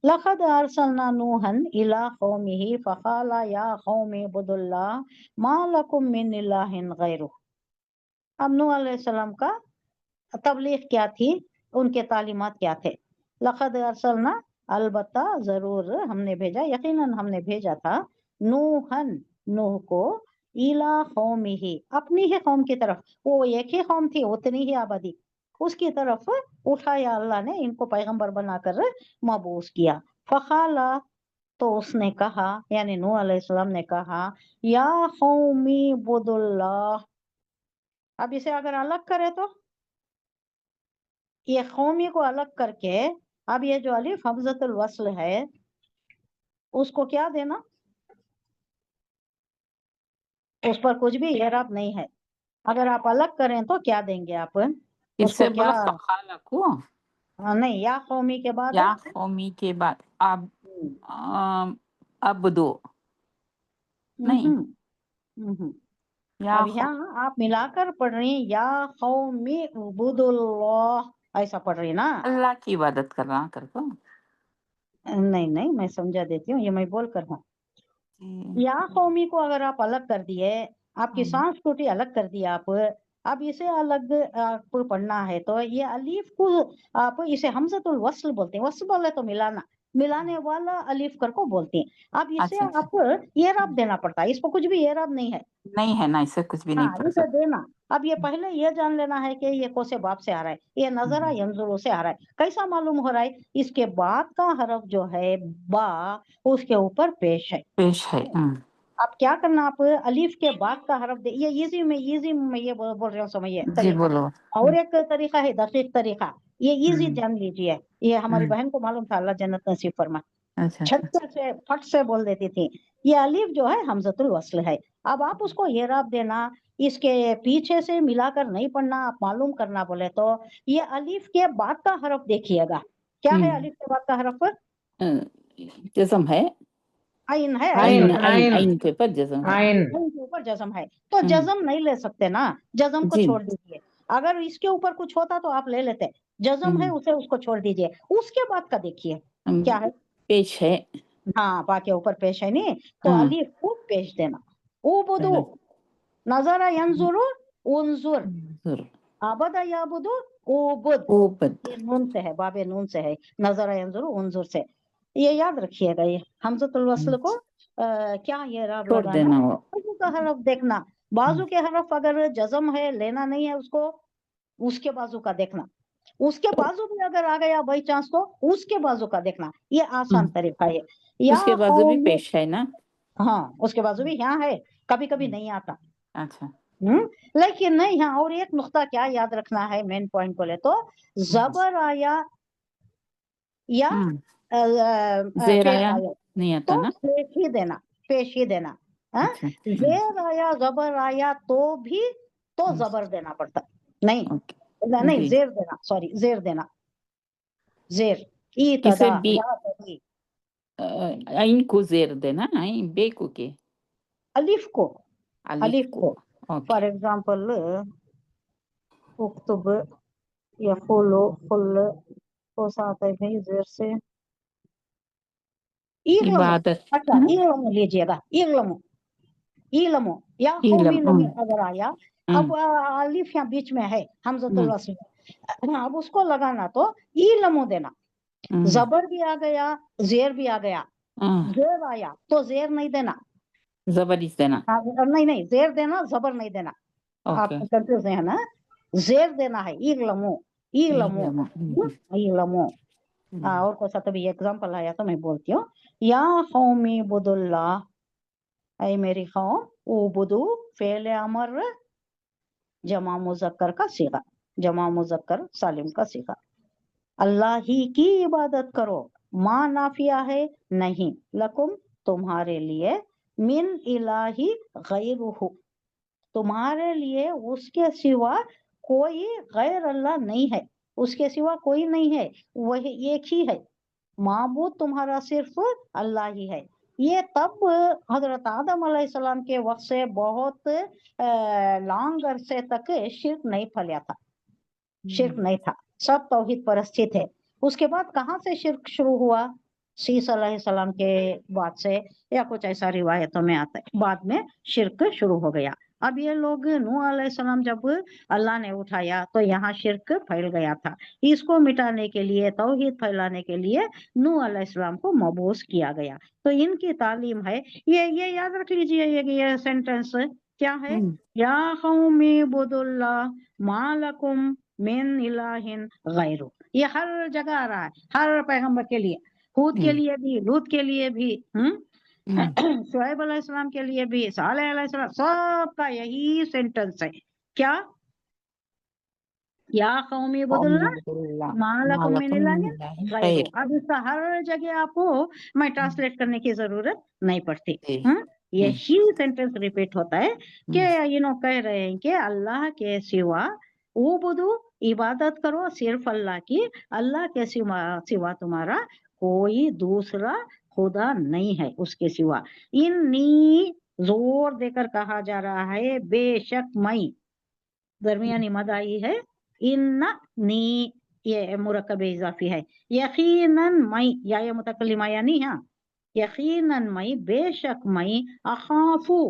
लक़द अरसलना नूहन इला कौमिही फ़क़ाला या कौमि इब्दुल्लाह मा लकुम मिन इलाहिन गैरुह। अब नूह अलैहिस्सलाम का तबलीग क्या थी, उनके तालीमात क्या थे? लक़द अरसलना, अलबत्ता जरूर हमने भेजा, यकीनन हमने भेजा था, नूहन, नूह को, इला कौमिही, अपनी ही कौम की तरफ। वो एक ही कौम थी, उतनी ही आबादी, उसकी तरफ उठाया अल्लाह ने, इनको पैगंबर बनाकर मबूस किया। फ़क़ाला, तो उसने कहा, यानी नूह अलैहिस्सलाम ने कहा, या कौमी इब्दुल्लाह। अब इसे अगर अलग करे तो ये कौमी को अलग करके, अब ये जो अलिफ हमज़तुल वस्ल है, उसको क्या देना? उस पर कुछ भी एराब नहीं है। अगर आप अलग करें तो क्या देंगे आप? इससे उसको क्या? बोला फ़क़ाला को, नहीं, या कौमी के बाद या कौमी के बाद अब दो नहीं, या अब यहाँ आप मिलाकर पढ़ रही हैं, या कौमी उबुदुल्लाह, ऐसा पढ़ रही ना? अल्लाह की इबादत करना करको। नहीं, मैं समझा देती हूँ, ये मैं बोल कर हूँ। जी। या कौमी को अगर आप अलग कर दिए, आपकी सांस टूटी, अलग कर दिया आप, अब इसे अलग आपको पढ़ना है, तो ये अलीफ को आप इसे हमज़तुल वस्ल बोलते हैं। वस्ल बोले तो मिलाना, मिलाने वाला अलीफ कर को बोलते हैं। अब इसे अच्छा, अच्छा। आप एराब देना पड़ता है, इसको कुछ भी एराब नहीं है। नहीं है ना, इससे कुछ भी नहीं हाँ, पढ़ इसे सकते। देना। अब ये पहले ये जान लेना है कि ये कौन से बाप से आ रहा है, ये नजरा यंजुरू से आ रहा है। कैसा मालूम हो रहा है? इसके बाद का हरफ जो है बा, उसके ऊपर पेश है। पेश है। आप क्या करना, आप अलीफ के बाद का हरफ दे, ये इजी में ये बोल रहे हो, समझिए जी तरीका। बोलो। और एक तरीका है दकीक तरीका, ये इजी जान लीजिए। ये हमारी बहन को मालूम था, अल्लाह जन्नत नसीब फरमा, अच्छा, छक्के से फट से बोल देती थी। ये अलीफ जो है हमज़तुल वस्ल है। अब आप उसको एराब देना, इसके पीछे से मिलाकर नहीं पढ़ना, आप मालूम करना बोले तो ये अलीफ के बाद का हरफ देखिएगा। क्या है अलीफ के बाद का हरफ? जज़म है, आइन है। आइन, आइन के ऊपर जज़म है। आइन। आइन के ऊपर जज़म है, तो जज़म नहीं ले सकते ना, जज़म को जी। छोड़ दीजिए। अगर इसके ऊपर कुछ होता तो आप ले लेते, जज़म है उसे, उसको छोड़ दीजिए। उसके बाद का देखिए क्या है? पेश है। हाँ, बा के ऊपर पेश है नहीं, तो हाँ। अलीफ को पेश देना। उबुदु, नज़रा यंजुरु, उन्जुर, अबदा याबुदु, उबुद। उबद। ये नून से है, बाबे नून से है, नज़रा यंजुरु, उन्जुर से। ये याद रखिएगा, ये हमज़तुल वस्ल को क्या ये राब छोड़ लगाना, देना वो। का हरफ देखना, बाजू के हरफ अगर जज़म है, लेना नहीं है उसको, उसके बाजू का देखना, उसके बाजू भी अगर आ गया बाई चांस तो उसके बाजू का देखना, ये आसान तरीका है। या उसके बाजू भी पेश है ना? हाँ, उसके बाजू भी यहाँ है, कभी कभी नहीं आता। अच्छा, लेकिन नहीं, यहाँ और एक नुक्ता क्या याद रखना है, मेन पॉइंट बोले तो जबर आया या जेर आया नहीं आता तो ना? पेश ही देना, पेश ही देना। अच्छा, जेर आया जबर आया तो भी तो जबर देना पड़ता, नहीं नहीं, जेर देना, सॉरी जेर देना, जेर किसे बी इतना आइन को जेर देना, आइन बे को के अलिफ को, अलिफ को। फॉर ओके, एग्जांपल उक्तुब या फुलो फुल को साथ है भाई जेर से इगलमो। इबादत। अच्छा, इगलमो लीजिएगा, इगलमो, इलमो या कौमी लमी अगर आया, अब अलिफ यहाँ बीच में है हमजतुल वस्ल, अब उसको लगाना तो इलमो देना, जबर भी आ गया, जेर भी आ गया, जेर आया तो जेर नहीं देना, जबर इस देना, नहीं नहीं, जेर देना, जबर नहीं देना, आप कंफ्यूज है ना, जेर देना है, इलमो, इलमो, इलमो। और कोई सा तभी एग्जांपल आया तो मैं बोलती हूँ, या कौमी बुदुल्ला, ऐ मेरी कौम, उबुदू फेले अमर जमा मुजक्कर का सीगा, जमा मुजक्कर सालिम का सीगा, अल्लाह ही की इबादत करो, माँ नाफिया है नहीं, लकुम तुम्हारे लिए, मिन इलाही गैरुहु तुम्हारे लिए उसके सिवा कोई गैर अल्लाह नहीं है, उसके सिवा कोई नहीं है, वही एक ही है, माबूद तुम्हारा सिर्फ अल्लाह ही है। ये तब हजरत आदम अलैहिस्सलाम के वक्त से बहुत लॉन्ग अरसे तक शिर्क नहीं फैला था, शिर्क नहीं था, सब तौहीद परस्ती थे। उसके बाद कहाँ से शिर्क शुरू हुआ? सीस अलैहिस्सलाम के बाद से, या कुछ ऐसा रिवायतों में आता है, बाद में शिर्क शुरू हो गया। अब ये लोग नूह अलैहिस्सलाम जब अल्लाह ने उठाया तो यहाँ शिर्क फैल गया था, इसको मिटाने के लिए, तौहीद फैलाने के लिए नूह अलैहिस्सलाम को मबूस किया गया। तो इनकी तालीम है, ये याद रख लीजिए, ये सेंटेंस क्या है, या कौमी बुदुल्लाह मा लकुम मिन इलाहिन गैरु, ये हर जगह आ रहा है, हर पैगंबर के लिए, हूद के लिए भी, लूत के लिए भी, शुएब अलैहिस्सलाम के लिए भी, सालेह अलैहिस्सलाम, सबका यही सेंटेंस है, क्या, या कौमी बुदुल्लाह मा लकुम मिन इलाहिन गैरु। अब इसका हर जगह आपको मैं ट्रांसलेट करने की जरूरत नहीं पड़ती, यही सेंटेंस रिपीट होता है कि ये लोग कह रहे हैं कि अल्लाह के सिवा उबुदु इबादत करो सिर्फ अल्लाह की, अल्लाह के सिवा तुम्हारा कोई दूसरा खुदा नहीं है उसके सिवा। इन्नी जोर देकर कहा जा रहा है, बेशक मैं, दरमियानी मद आई है, इन्ना नी, ये मुरक्कब इजाफी है, यकीनन मैं, या ये मुतकल्लिमा यानी, हाँ, यकीनन मैं, बेशक मैं, अखाफू,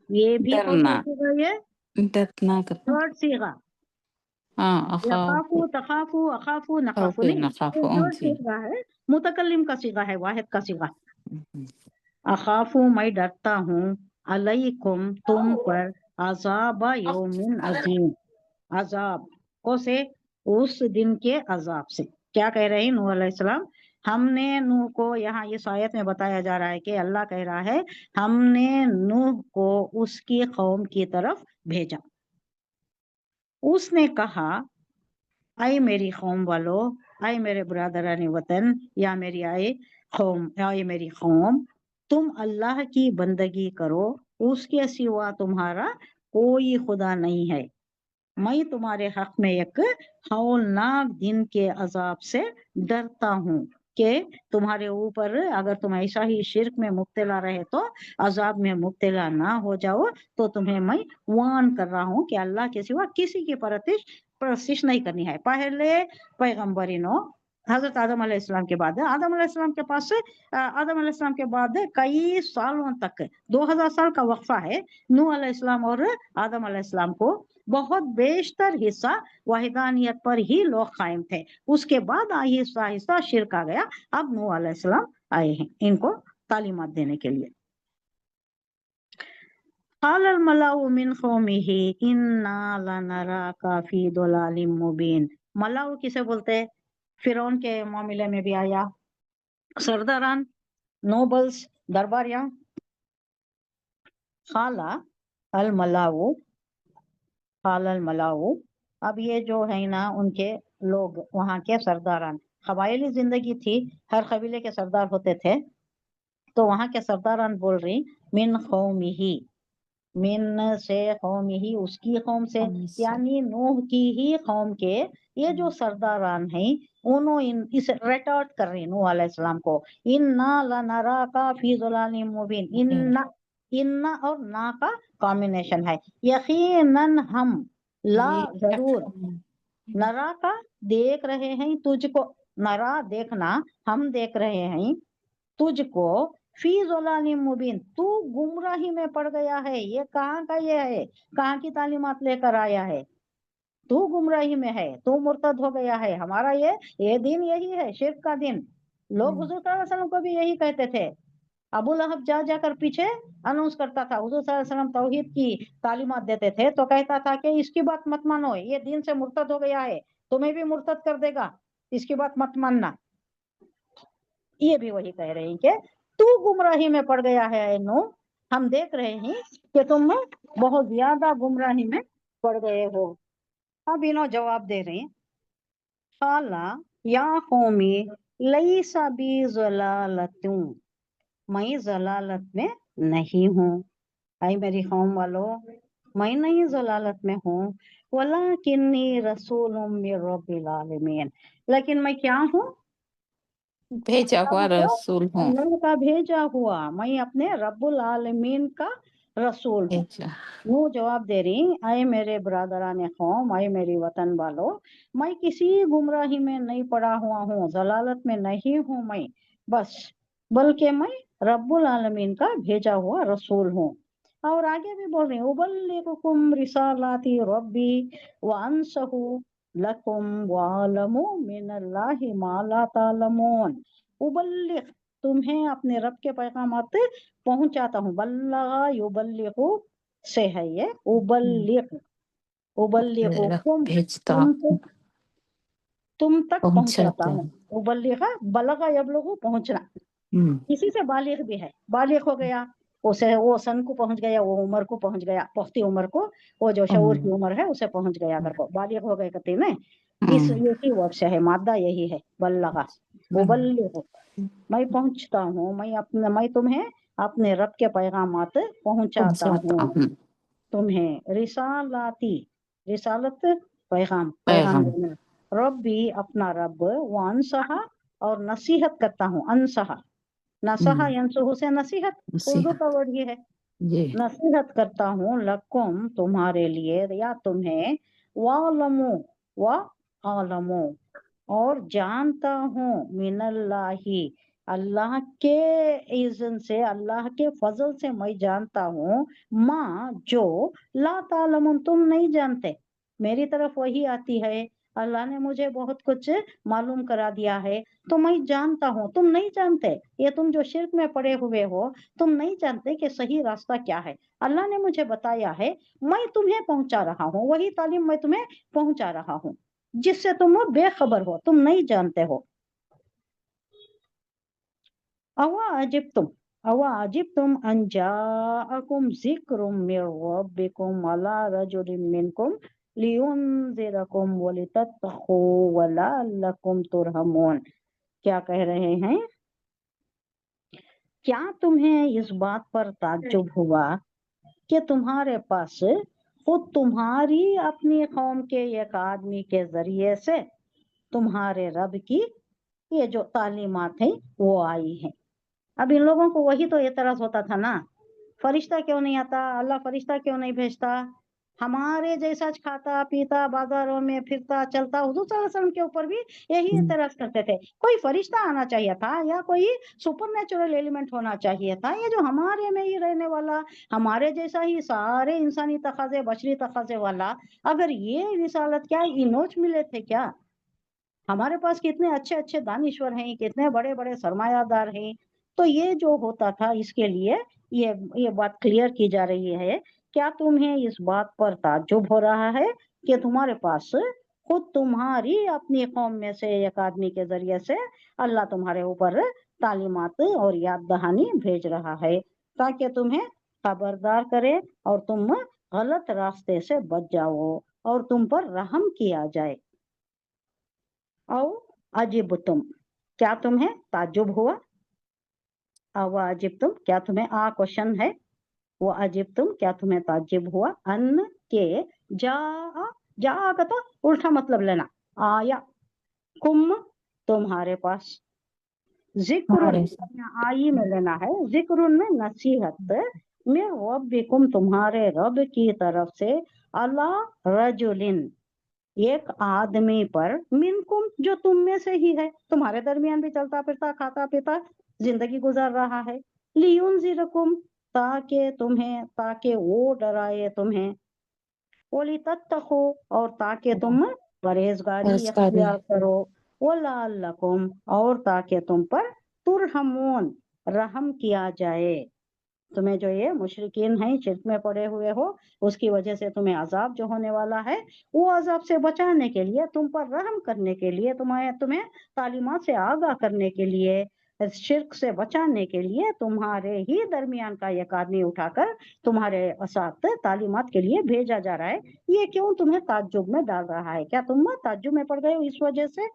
ये भी कौन सा सीगा, ये डरना थर्ड सीगा, यखाफू तखाफू अखाफू नखाफू नहीं, थर्ड सीगा है, मुतकल्लिम का सीगा है, वाहिद का सीगा। अखाफू मैं डरता हूँ, अलैकुम तुम पर, अज़ाब यौमिन अजीम, अजाब को से, उस दिन के अजाब से। क्या कह रहे हैं नूह अलैहिस्सलाम, हमने नूह को, यहाँ इस आयत में बताया जा रहा है कि अल्लाह कह रहा है हमने नूह को उसकी कौम की तरफ भेजा, उसने कहा ऐ मेरी कौम वालों, ऐ मेरे ब्रादरान वतन, या मेरी कौम, ऐ मेरी कौम, तुम अल्लाह की बंदगी करो, उसके सिवा तुम्हारा कोई खुदा नहीं है, मैं तुम्हारे हक में एक हौलनाक दिन के अजाब से डरता हूँ कि तुम्हारे ऊपर अगर तुम ऐसा ही शिर्क में मुब्तला रहे तो अजाब में मुब्तला ना हो जाओ, तो तुम्हें मैं वार्न कर रहा हूँ कि अल्लाह के सिवा किसी की परस्तिश नहीं करनी है। पहले पैगम्बरिनों हजरत आदम अलैहिस्सलाम के बाद, आदम अलैहिस्सलाम के पास से आदम अलैहिस्सलाम के बाद कई सालों तक 2000 साल का वक्फा है, नूह अलैहिस्सलाम और आदम अलैहिस्सलाम को बहुत बेशतर हिस्सा वहीदानियत पर ही लोग कायम थे, उसके बाद आहिस्ता आहिस्ता शिर्क आ गया। अब नूह अलैहिस्सलाम आए हैं इनको तालीमात देने के लिए। قال الملأ من قومه انا لنراك في ضلال مبين. ملاؤ کسے بولتے ہیں؟ فرعون کے معاملے میں بھی آیا، سرداران، نوبلز، درباریاں. قال الملاؤ، قال الملاؤ، اب یہ جو ہے نا ان کے لوگ، وہاں کے سرداران، قبائلی زندگی تھی، ہر قبیلے کے سردار ہوتے تھے، تو وہاں کے سرداران بول رہی من قومه، من سے قومه، اس کی قوم سے، یعنی نوح کی ہی قوم کے یہ جو سرداران ہیں انہوں اس ریٹارٹ کر رہی نوح علیہ السلام کو، انا لنراک فی ضلال مبین، ان اور نا کا کامبینیشن ہے، یقیناً ہم، لا ضرور، نرا کا دیکھ رہے ہیں تجھ کو، نرا دیکھنا، ہم دیکھ رہے ہیں تجھ کو، فی ضلال مبین، تو گمراہی میں پڑ گیا ہے. یہ کہاں کا یہ ہے، کہاں کی تعلیمات لے کر آیا ہے؟ تو گمراہی میں ہے، تو مرتد ہو گیا ہے. ہمارا یہ دین یہی ہے، شرک کا دین. لوگ حضور صلی اللہ علیہ وسلم کو بھی یہی کہتے تھے. ابو لہب جا جا کر پیچھے اناؤنس کرتا تھا، حضور صلی اللہ علیہ وسلم توحید کی تعلیمات دیتے تھے تو کہتا تھا کہ اس کی بات مت مانو، یہ دین سے مرتد ہو گیا ہے، تمہیں بھی مرتد کر دے گا، اس کی بات مت ماننا. یہ بھی وہی کہہ رہے ہیں کہ تو گمراہی میں پڑ گیا ہے اے نوح، ہم دیکھ رہے ہیں کہ تم بہت زیادہ گمراہی میں پڑ گئے ہو. اب انہوں جواب دے رہے ہیں، قالا یا قومی لیس بی ضلالۃ، میں ضلالت میں نہیں ہوں. اے میری قوم والو، میں نہیں ضلالت میں ہوں، ولکنی رسول من رب العالمین، لیکن میں کیا ہوں؟ بھیجا ہوا رسول ہوں. اللہ کا بھیجا ہوا، میں اپنے رب العالمین کا رسول ہوں. بھیجا. وہ جواب دے رہی، اے میرے برادران قوم، اے میری وطن والو، میں کسی گمراہی میں نہیں پڑا ہوا ہوں، ضلالت میں نہیں ہوں میں بس، بلکہ میں رب العالمین کا بھیجا ہوا رسول ہوں. اور آگے بھی بول رہی ہیں، ابلغکم رسالات ربی وانصح لکم وعلم من اللہ ما لا تعلمون. ابلغ، تمہیں اپنے رب کے پیغامات پہنچاتا ہوں. بلغ یبلغ سے ہے یہ، ابلغ، ابلغکم، بھیجتا تم تک پہنچاتا پہنچاتا. ہوں. ابلغ، بلغ یبلغ، پہنچنا. اسی سے بالغ بھی ہے، بالغ ہو گیا، اسے وہ سن کو پہنچ گیا، وہ عمر کو پہنچ گیا، پختی عمر کو، وہ جو شعور کی عمر ہے اسے پہنچ گیا. اگر کو بالغ ہو گئے کہتے میں، اس یہی ورڈ سے ہے، مادہ یہی ہے، بلغ. ابلغ، میں پہنچتا ہوں، میں تمہیں اپنے رب کے پیغامات پہنچاتا ہوں تمہیں. رسالاتی، رسالت پیغام، پیغام دینا. ربی، اپنا رب، وانصح، اور نصیحت کرتا ہوں. انصح، نصح ینصح سے نصیحت، اردو کا ورڈ یہ ہے. نصیحت کرتا ہوں، لکم، تمہارے لیے، یا تمہیں، وعلمو، وعلمو، اور جانتا ہوں، من اللہ، اللہ کے اذن سے، اللہ کے فضل سے میں جانتا ہوں، ما، جو، لا تعلمون، تم نہیں جانتے. میری طرف وہی آتی ہے، اللہ نے مجھے بہت کچھ معلوم کرا دیا ہے تو میں جانتا ہوں، تم نہیں جانتے. یہ تم جو شرک میں پڑے ہوئے ہو، تم نہیں جانتے کہ صحیح راستہ کیا ہے. اللہ نے مجھے بتایا ہے، میں تمہیں پہنچا رہا ہوں، وہی تعلیم میں تمہیں پہنچا رہا ہوں جس سے تم بے خبر ہو، تم نہیں جانتے ہو. اواعجبتم ان جاءکم ذکر من ربکم علی رجل منکم لینذرکم ولتتقوا ولعلکم ترحمون. کیا کہہ رہے ہیں؟ کیا تمہیں اس بات پر تعجب ہوا کہ تمہارے پاس خود تمہاری اپنی قوم کے ایک آدمی کے ذریعے سے تمہارے رب کی یہ جو تعلیمات ہیں وہ آئی ہیں. اب ان لوگوں کو وہی تو اعتراض ہوتا تھا نا، فرشتہ کیوں نہیں آتا، اللہ فرشتہ کیوں نہیں بھیجتا، ہمارے جیسا کھاتا پیتا بازاروں میں پھرتا چلتا. حضور صلی اللہ علیہ وسلم کے اوپر بھی یہی اعتراض کرتے تھے، کوئی فرشتہ آنا چاہیے تھا یا کوئی سپر نیچرل ایلیمنٹ ہونا چاہیے تھا. یہ جو ہمارے میں ہی رہنے والا، ہمارے جیسا ہی سارے انسانی تقاضے، بشری تقاضے والا، اگر یہ رسالت کیا انوچ ملے تھے کیا؟ ہمارے پاس کتنے اچھے اچھے دانشور ہیں، کتنے بڑے بڑے سرمایہ دار ہیں. تو یہ جو ہوتا تھا، اس کے لیے یہ بات کلیئر کی جا رہی ہے क्या तुम्हें इस बात पर ताज्जुब हो रहा है कि तुम्हारे पास खुद तुम्हारी अपनी कौम में से एक आदमी के जरिए से अल्लाह तुम्हारे ऊपर तालीमात और याद दहानी भेज रहा है ताकि तुम्हें खबरदार करे और तुम गलत रास्ते से बच जाओ और तुम पर रहम किया जाए। और अजीब तुम, क्या तुम्हें ताज्जुब हुआ? वो अजीब तुम, क्या तुम्हें क्वेश्चन है, वो अजीब तुम, क्या तुम्हें ताज्जुब हुआ? अन के जा का तो उल्टा मतलब लेना, आया कुम तुम्हारे पास, जिक्रुन आई में लेना है, जिक्रुन में नसीहत में रब्बिकुम तुम्हारे रब की तरफ से, अला रजुलिन एक आदमी पर, मिनकुम जो तुम में से ही है, तुम्हारे दरमियान भी चलता फिरता खाता पीता जिंदगी गुजार रहा है, लियुनजिरकुम ताकि वो डराए तुम्हें, ओली तत्तखो और ताकि तुम परहेजगारी इख्तियार करो, वलअल्लकुम और ताकि तुम पर तुरहमून रहम किया जाए। तुम्हें जो ये मुशरिकीन हैं शिर्क में पड़े हुए हो उसकी वजह से तुम्हें अजाब जो होने वाला है वो अजाब से बचाने के लिए, तुम पर रहम करने के लिए, तुम्हें तालीमात से आगाह करने के लिए, शिर्क से बचाने के लिए तुम्हारे ही दरमियान का एक आदमी उठाकर तुम्हारे साथ तालीमात के लिए भेजा जा रहा है। ये क्यों तुम्हें ताज्जुब में डाल रहा है? क्या तुम ताज्जुब में पड़ गए हो इस वजह से?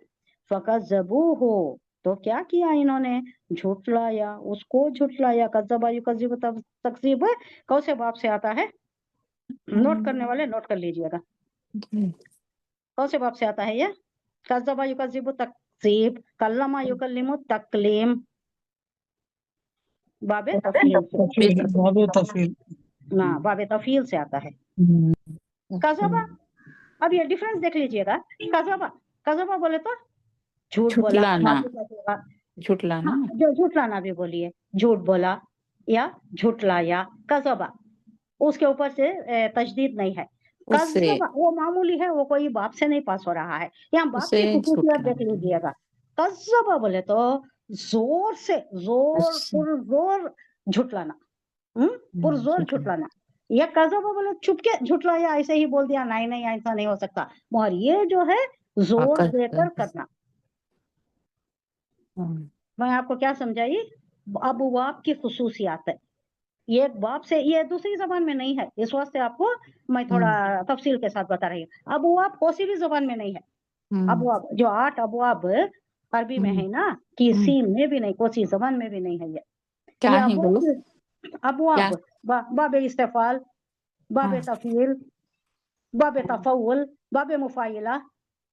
फकज़्ज़बू हो, तो क्या किया इन्होंने? झुटलाया, उसको झुटलाया। कज़्ज़बा युकज़्ज़िबु तकज़ीब कौन से बाब से आता है? नोट करने वाले नोट कर लीजिएगा, कौन से बाब से आता है ये? कज़्ज़बा युकज़्ज़िबु तकज़ीब, कल्लमा युकल्लिमु तकलीम, बाबे तफील ना, बाबे तफील से आता है कज़्ज़बा। अब ये डिफरेंस देख लीजिएगा, कज़्ज़बा बोले तो झूठ बोला, झुटलाना, जो झूठलाना भी बोलिए, झूठ बोला या झूठलाया, कज़्ज़बा उसके ऊपर से तशदीद नहीं है। कज़्ज़बा वो मामूली है, वो कोई बाप से नहीं पास हो रहा है। यहाँ बाप की खुसूसियत देख लीजिएगा। कज़्ज़बा बोले तो जोर से, पुरजोर झुटलाना, पुरजोर झुटलाना। ये कज़्ज़बा बोले चुपके झुटलाया, ऐसे ही बोल दिया, नहीं ऐसा नहीं हो सकता, मगर ये जो है जोर देकर करना। मैं आपको क्या समझाई? अब बाप की खुसूसियात है, ये बाप से, ये दूसरी जबान में नहीं है, इस वास्ते आपको मैं थोड़ा तफसील के साथ बता रही हूँ। अबवाब कोई भी जबान में नहीं है। अबवाब जो 8 अबवाब अरबी में है ना, किसी में भी नहीं, कोई जबान में भी नहीं है ये। क्या है बोलो? अबवाब बाबे इस्तिफाल, बाबे तफील, बाबे तफव्वुल, बाबे मुफाइला,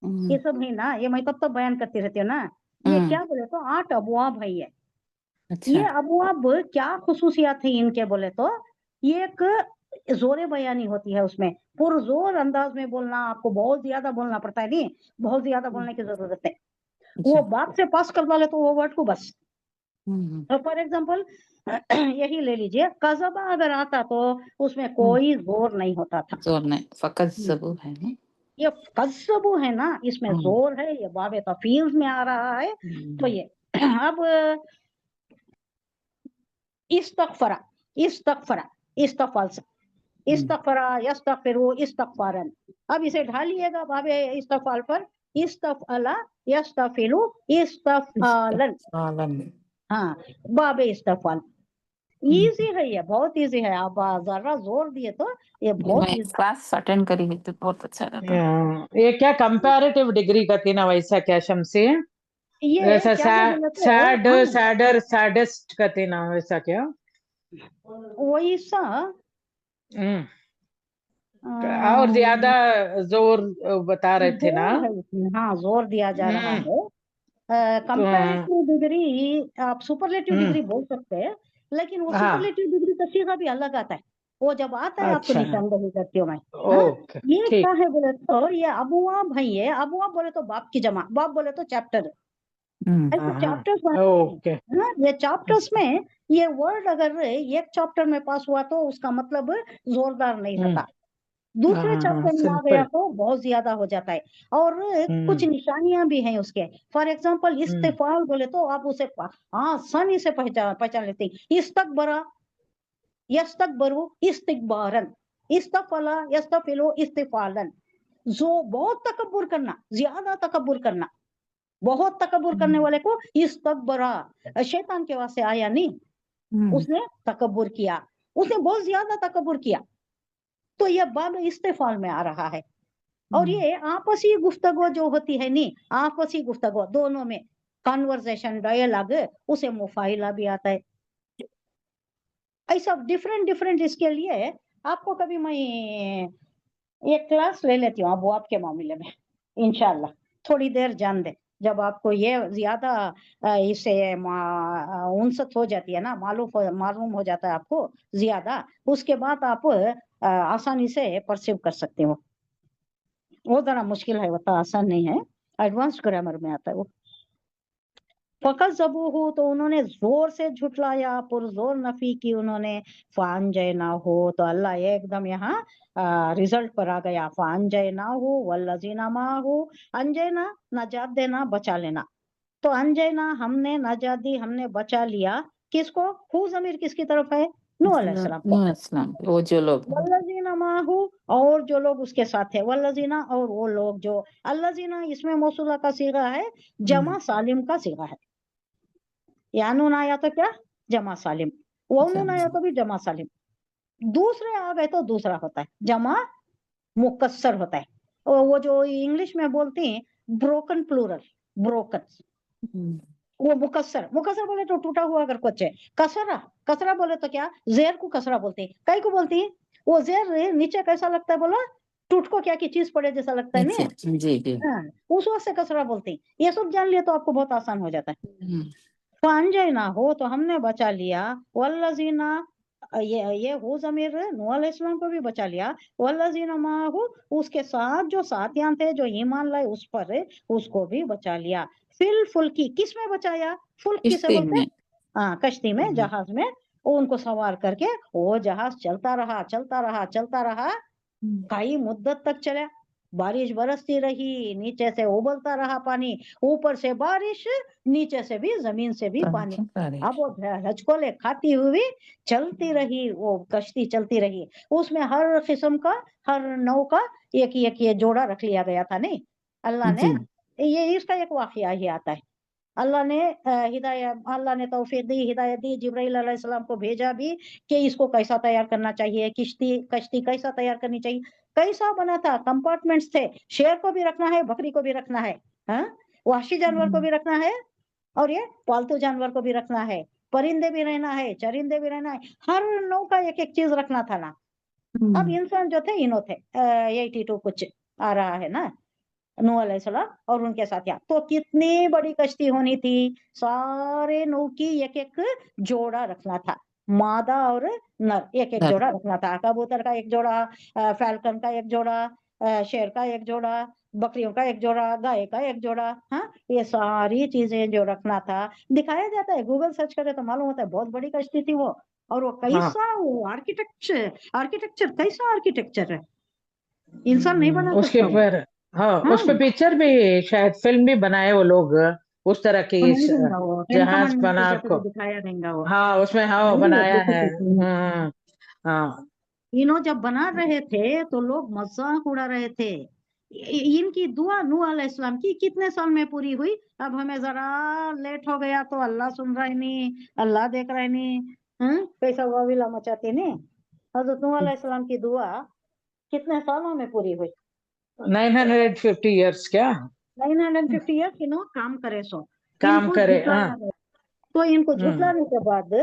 ये सब है ना। ये मैं तब बयान करती रहती हूँ ना। ये क्या बोले तो 8 अबवाब है ये। ये अबवाब क्या खुसूसियात है इनके बोले तो, ये एक जोरे बयानी होती है, उसमें पुरजोर अंदाज में बोलना, आपको बहुत ज्यादा बोलना पड़ता है, नहीं बहुत ज्यादा बोलने की जरूरत है। वो बाप से पास कर डाले तो वो वर्ड को बस। तो फॉर एग्जाम्पल यही ले लीजिए, कज़बा अगर आता तो उसमें कोई जोर नहीं होता था, जोर नहीं, फकज़्ज़बू है ना, ये कज़्ज़बू है ना, इसमें जोर है, ये बाबे तफील में आ रहा है। तो ये अब इस्तग़फ़रा, इस्तग़फ़रा, यस्तग़फ़िरु, इस्तग़फ़ारन। अब इसे ढालिएगा बाबे इस्तग़फ़ाल पर, इस्तफ़अला, यस्तफ़िलु, इस्तफ़आलन। हाँ, बाबे इस्तफ़ाल इजी है, ये बहुत इजी है। आप जरा जोर दिए तो ये बहुत इजी। क्लास अटेंड करी तो बहुत अच्छा रहता। ये क्या कंपैरेटिव डिग्री करती ना, वैसा क्या शमसी? ये सैडर सैडेस्ट करती ना, वैसा क्या? वैसा और ज्यादा जोर बता रहे थे ना? हाँ, जोर दिया जा रहा है। कंपैरेटिव डिग्री, आप सुपरलेटिव डिग्री बोल सकते हैं, लेकिन वो सुपरलेटिव डिग्री का सीधा भी अलग आता है। वो जब आता है आपको निशानदेही करती हूँ मैं। ये क्या है बोले तो, ये अबवाब है। ये अबवाब बोले तो बाप की जमा, बाप बोले तो चैप्टर, ऐसे चैप्टर्स है। ये चैप्टर्स में ये वर्ड अगर एक चैप्टर में पास हुआ तो उसका मतलब जोरदार नहीं होता, दूसरे चैप्टर में आ गया तो बहुत ज्यादा हो जाता है। और कुछ निशानियां भी हैं उसके। फॉर एग्जांपल इस्तिफाल बोले तो आप उसे आसानी से पहचान लेते हैं। इस्तकबरा, यस्तकबरु, इस्तिकबारन, इस्तफला यस्तफिलु इस्तिफालन, जो बहुत तकब्बुर करना, ज्यादा तकब्बुर करना, बहुत तकब्बुर करने वाले को इस्तकबरा, शैतान के वहां से आया नहीं, उसने तकब्बुर किया, उसने बहुत ज्यादा तकब्बुर किया, तो यह बाब इस्तिफाल में आ रहा है। और ये आपसी गुफ्तगू जो होती है नी, आपसी गुफ्तगू दोनों में कन्वर्सेशन डायलॉग, उसे मुफाइला भी आता है। ऐसा डिफरेंट डिफरेंट इसके लिए आपको कभी मैं एक क्लास ले लेती हूँ अबवाब के मामले में, इंशाल्लाह थोड़ी देर जान दे, जब आपको ये ज्यादा इससे उनसत हो जाती है ना, मालूम हो जाता है आपको ज्यादा, उसके बाद आप आसानी से परसीव कर सकते हो। वो जरा मुश्किल है, वो तो आसान नहीं है, एडवांस ग्रामर में आता है वो। फकत ज़बूहु, तो उन्होंने जोर से झुटलाया, पुरजोर नफी की उन्होंने। फान जय ना हो, तो अल्लाह एकदम यहाँ रिजल्ट पर आ गया। फान जय ना हो वल्लजीना माहू, अंजयना नजात देना, बचा लेना। तो अंजयना हमने नजात दी, हमने बचा लिया। किसको? हु ज़मीर किसकी तरफ है? नूह अलैहिस्सलाम को। नूह अलैहिस्सलाम, वो जो लोग वल्लजीना माहू, और जो लोग उसके साथ है। वल्लजीना, और वो लोग जो, अल्लजीना इसमें मौसूला का सीगा है, जमा सालिम का सीगा है। या नून आया तो क्या? जमा सालिम, वो नून आया तो भी जमा सालिम। दूसरे आ गए तो दूसरा होता है, जमा मुकस्सर होता है। और वो जो इंग्लिश में बोलते हैं ब्रोकन प्लूरल, ब्रोकन, वो मुकस्सर, मुकस्सर बोले तो टूटा हुआ अगर कुछ है। कसरा, कसरा बोले तो क्या? जेर को कसरा बोलते हैं। कई को बोलती है वो जेर नीचे कैसा लगता है, बोला टूट को क्या की चीज पड़े जैसा लगता है ना, जी जी, उस वक्त से कसरा बोलते हैं। ये सब जान लिया तो आपको बहुत आसान हो जाता है। फांजयना हो, तो हमने बचा लिया। वल्लजीना, ये हो जमीर नूह अलैहिस्सलाम को भी बचा लिया। वल्लजीना माहू, उसके साथ जो साथियां थे, जो ईमान लाए उस पर, उसको भी बचा लिया। फिल फुल्की, किस में बचाया? फुल्क किसे बोलते हैं? हाँ, कश्ती में, जहाज में। उनको सवार करके वो जहाज चलता रहा, चलता रहा, चलता रहा, कई मुद्दत तक चला। बारिश बरसती रही, नीचे से उबलता रहा पानी, ऊपर से बारिश, नीचे से भी, जमीन से भी पानी। अब वो रजकोले खाती हुई चलती रही, वो कश्ती चलती रही। उसमें हर किस्म का, हर नौ का एक एक ये जोड़ा रख लिया गया था। नहीं, अल्लाह ने, ये इसका एक वाकया ही आता है। अल्लाह ने तौफीक दी, हिदायत दी, जिब्राइल अलैहिस्सलाम को भेजा भी कि इसको कैसा तैयार करना चाहिए, कश्ती कैसा तैयार करनी चाहिए। कैसा बना था? कंपार्टमेंट्स थे, शेर को भी रखना है, बकरी को भी रखना है, हाँ, वहशी जानवर को भी रखना है, और ये पालतू जानवर को भी रखना है, परिंदे भी रहना है, चरिंदे भी रहना है, हर नौ का एक एक चीज रखना था ना। अब इंसान जो थे, इनो थे 82 कुछ आ रहा है ना, नूह अलैहिस्सलाम और उनके साथियां। तो कितनी बड़ी कश्ती होनी थी, सारे नूह की एक एक जोड़ा रखना था, मादा और नर एक एक जोड़ा रखना था। कबूतर का एक जोड़ा, फैल्कन का एक जोड़ा, शेर का एक जोड़ा, बकरियों का एक जोड़ा, गाय का एक जोड़ा, हाँ, ये सारी चीजें जो रखना था दिखाया जाता है। गूगल सर्च करे तो मालूम होता है, बहुत बड़ी कश्ती थी वो। और वो कैसा, वो आर्किटेक्चर कैसा आर्किटेक्चर है, इंसान नहीं बना उसके सकता वो। ऊपर, हाँ, उस पे पिक्चर भी, शायद फिल्म भी बनाए वो लोग, उस तरह की नहीं देंगा वो, टेन जहाज कमांडमेंट बना की जगह आपको। पे दिखाया देंगा वो। हाँ, उसमें हाँ नहीं बनाया देखो है। तो, हाँ, इन्हों जब बना रहे थे तो लोग मजाक उड़ा रहे थे। इनकी दुआ नूह अलैहिस्सलाम की कितने साल में पूरी हुई? अब हमें जरा लेट हो गया तो अल्लाह सुन रहा है नहीं, अल्लाह देख रहा है नहीं, कैसा वाविला मचाते ने। हजरत नूह अलैहिस्सलाम की दुआ कितने सालों में पूरी हुई? 950 ईयर्स क्या 950 ईयर्स इन्हों काम करे सो, काम इनको करे। हाँ, झुटलाया गया। तो इनको झुटलाने के बाद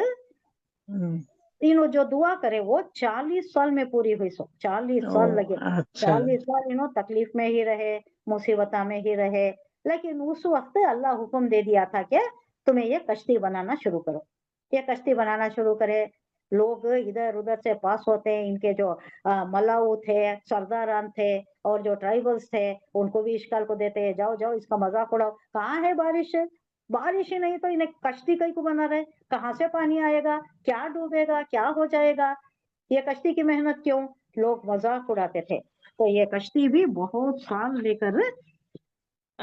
तीनों जो दुआ करे वो 40 साल में पूरी हुई। सो 40 साल लगे, अच्छा, 40 साल इन्हों तकलीफ में ही रहे, मुसीबत में ही रहे। लेकिन उस वक्त अल्लाह हुक्म दे दिया था कि तुम्हें ये कश्ती बनाना शुरू करो। ये कश्ती बनाना शुरू करे। लोग इधर उधर से पास होते हैं, इनके जो मलाऊ थे, सरदारान थे, और जो ट्राइबल्स थे, उनको भी इश्काल को देते हैं, जाओ जाओ इसका मजाक उड़ाओ। कहाँ है बारिश? बारिश ही नहीं तो इन्हें कश्ती कई को बना रहे, कहाँ से पानी आएगा, क्या डूबेगा, क्या हो जाएगा, ये कश्ती की मेहनत क्यों? लोग मजाक उड़ाते थे। तो ये कश्ती भी बहुत साल लेकर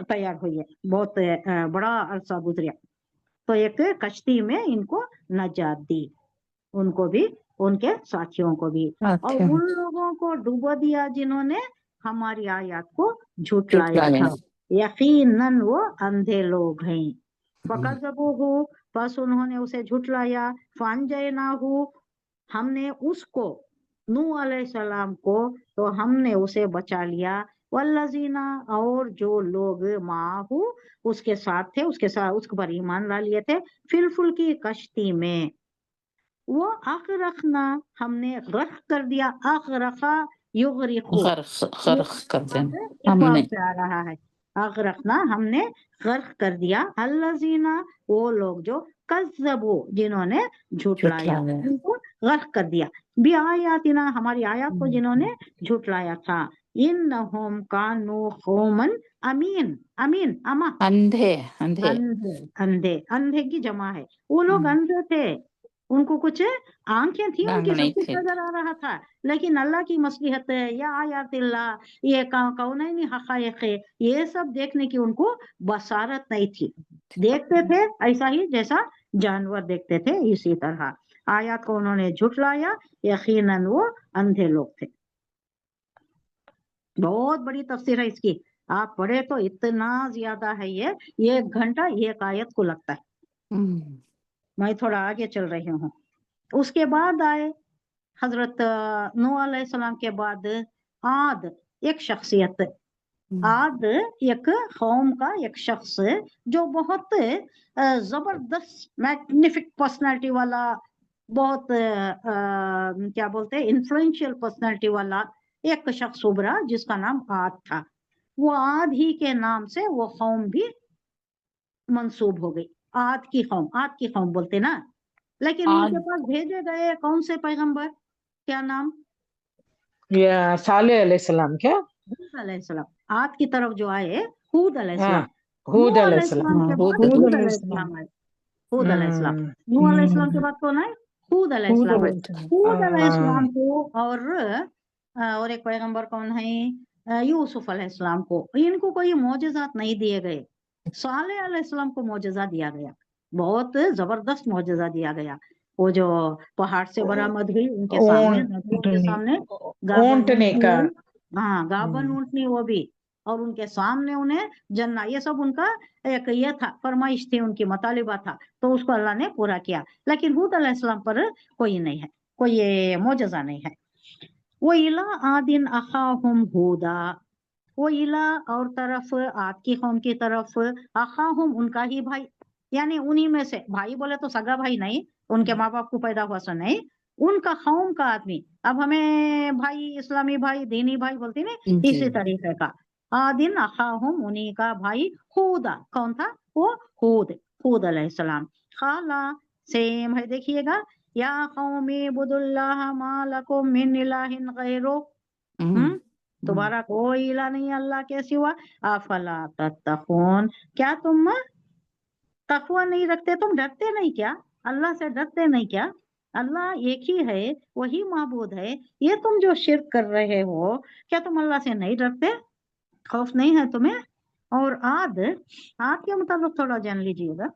तैयार हुई है, बहुत बड़ा अरसा गुजरा। तो एक कश्ती में इनको नजात दी, उनको भी उनके साथियों को भी, और अच्छा उन लोगों को डुबो दिया जिन्होंने हमारी आयत को झुटलाया झुटलाया। था। यकीनन वो अंधे लोग हैं। फकज़्ज़बूहु, बस उन्होंने उसे झुटलाया। फअंजयनाहु, हमने उसको, नूह अलैहिस्सलाम को, तो हमने उसे बचा लिया। वल्लज़ीना, और जो लोग माहू, उसके साथ थे, उसके साथ उसके पर ईमान ला लिए थे, फिल फुल्की, कश्ती में। वो अग़रक़ना, हमने गर्क कर दिया। अग़रक़ा युग़रिक़ु, गर्क कर देना इक़बाल हमने। से आ रहा है। अग़रक़ना, हमने गर्क कर दिया। अल्लज़ीना, वो लोग जो कज़्ज़बू, जिन्होंने झुटलाया, झुटलाया। उनको गर्क कर दिया। बिआयातिना, हमारी आयत को जिन्होंने झुटलाया था। इन्नहुम कानू कौमन अमीन, अमीन अमा, अंधे अंधे अंधे, अंधे, अंधे की जमा है। वो लोग अंधे थे, उनको कुछ आंखें थी, आंख उनकी सब नहीं कुछ थे। नजर आ रहा था, लेकिन अल्लाह की मसलिहत है या आयातिल्लाह, ये कौनैनी हक़ाइक़ है, ये सब देखने की उनको बसारत नहीं थी। देखते थे ऐसा ही जैसा जानवर देखते थे, इसी तरह आयत को उन्होंने झुटलाया। यकीनन वो अंधे लोग थे। बहुत बड़ी तफसीर है इसकी, आप पढ़े तो इतना ज्यादा है, ये 1 घंटा एक आयत को लगता है। मैं थोड़ा आगे चल रही हूँ। उसके बाद आए हजरत नूह अलैहिस्सलाम के बाद आद, एक शख्सियत, आद एक कौम का एक शख्स जो बहुत जबरदस्त मैग्निफिक पर्सनालिटी वाला, बहुत क्या बोलते हैं, इन्फ्लुएंशियल पर्सनालिटी वाला एक शख्स उभरा, जिसका नाम आद था। वो आद ही के नाम से वो कौम भी मंसूब हो गई, आद की कौम। आद की कौम बोलते ना, लेकिन उनके पास भेजे गए कौन से पैगंबर, क्या नाम? या सालेह अलैहिस्सलाम क्या? हूद अलैहिस्सलाम। आद की तरफ जो आए हूद अलैहिस्सलाम, हूद नूह अलैहिस्सलाम। अलैहिस्सलाम के बाद हूद अलैहिस्सलाम आए। हूद अलैहिस्सलाम, नूह अलैहिस्सलाम के बाद कौन आए? हूद अलैहिस्सलाम। हूद अलैहिस्सलाम को और एक पैगंबर कौन है? यूसुफ अलैहिस्सलाम को। इनको कोई मौजज़ात नहीं दिए गए। सालेह अलैहिस्सलाम को मौजज़ा दिया गया, बहुत जबरदस्त मौजज़ा दिया गया। वो जो पहाड़ से बरामद हुई उनके सामने, नदियों के सामने, ऊंटने का, हाँ गाबन ऊंटनी, वो भी, और उनके सामने उन्हें जन्ना, ये सब उनका एक ये था, फरमाइश थी उनकी, मुतालिबा था, तो उसको अल्लाह ने पूरा किया। लेकिन हूद अलैहिस्सलाम पर कोई नहीं है, कोई ये मौजज़ा नहीं है। वो इला आदिन अखाहुम हूदा, वो इला और तरफ, आद की कौम की तरफ, अखाहुम उनका ही भाई, यानी उन्हीं में से, भाई बोले तो सगा भाई नहीं, उनके माँ बाप को पैदा हुआ सो नहीं, उनका कौम का आदमी। अब हमें भाई, इस्लामी भाई, दीनी भाई बोलते ना, इसी तरीके का। आदिन अखाहुम, उन्हीं का भाई, हूदा, कौन था वो? हूद, हूद अलैहिस्सलाम। खाला, सेम है, देखिएगा, या कौमी बुदुल्लाह मा लकुम मिन इलाहिन गैरु, तुम्हारा कोई इला नहीं अल्लाह के सिवा। अफला तत्तकून, क्या तुम तकवा नहीं रखते? तुम डरते नहीं क्या? अल्लाह से डरते नहीं क्या? अल्लाह एक ही है, वही माबूद है, ये तुम जो शिर्क कर रहे हो, क्या तुम अल्लाह से नहीं डरते? खौफ नहीं है तुम्हें? और आद, आद के मुताबिक थोड़ा जान लीजिएगा,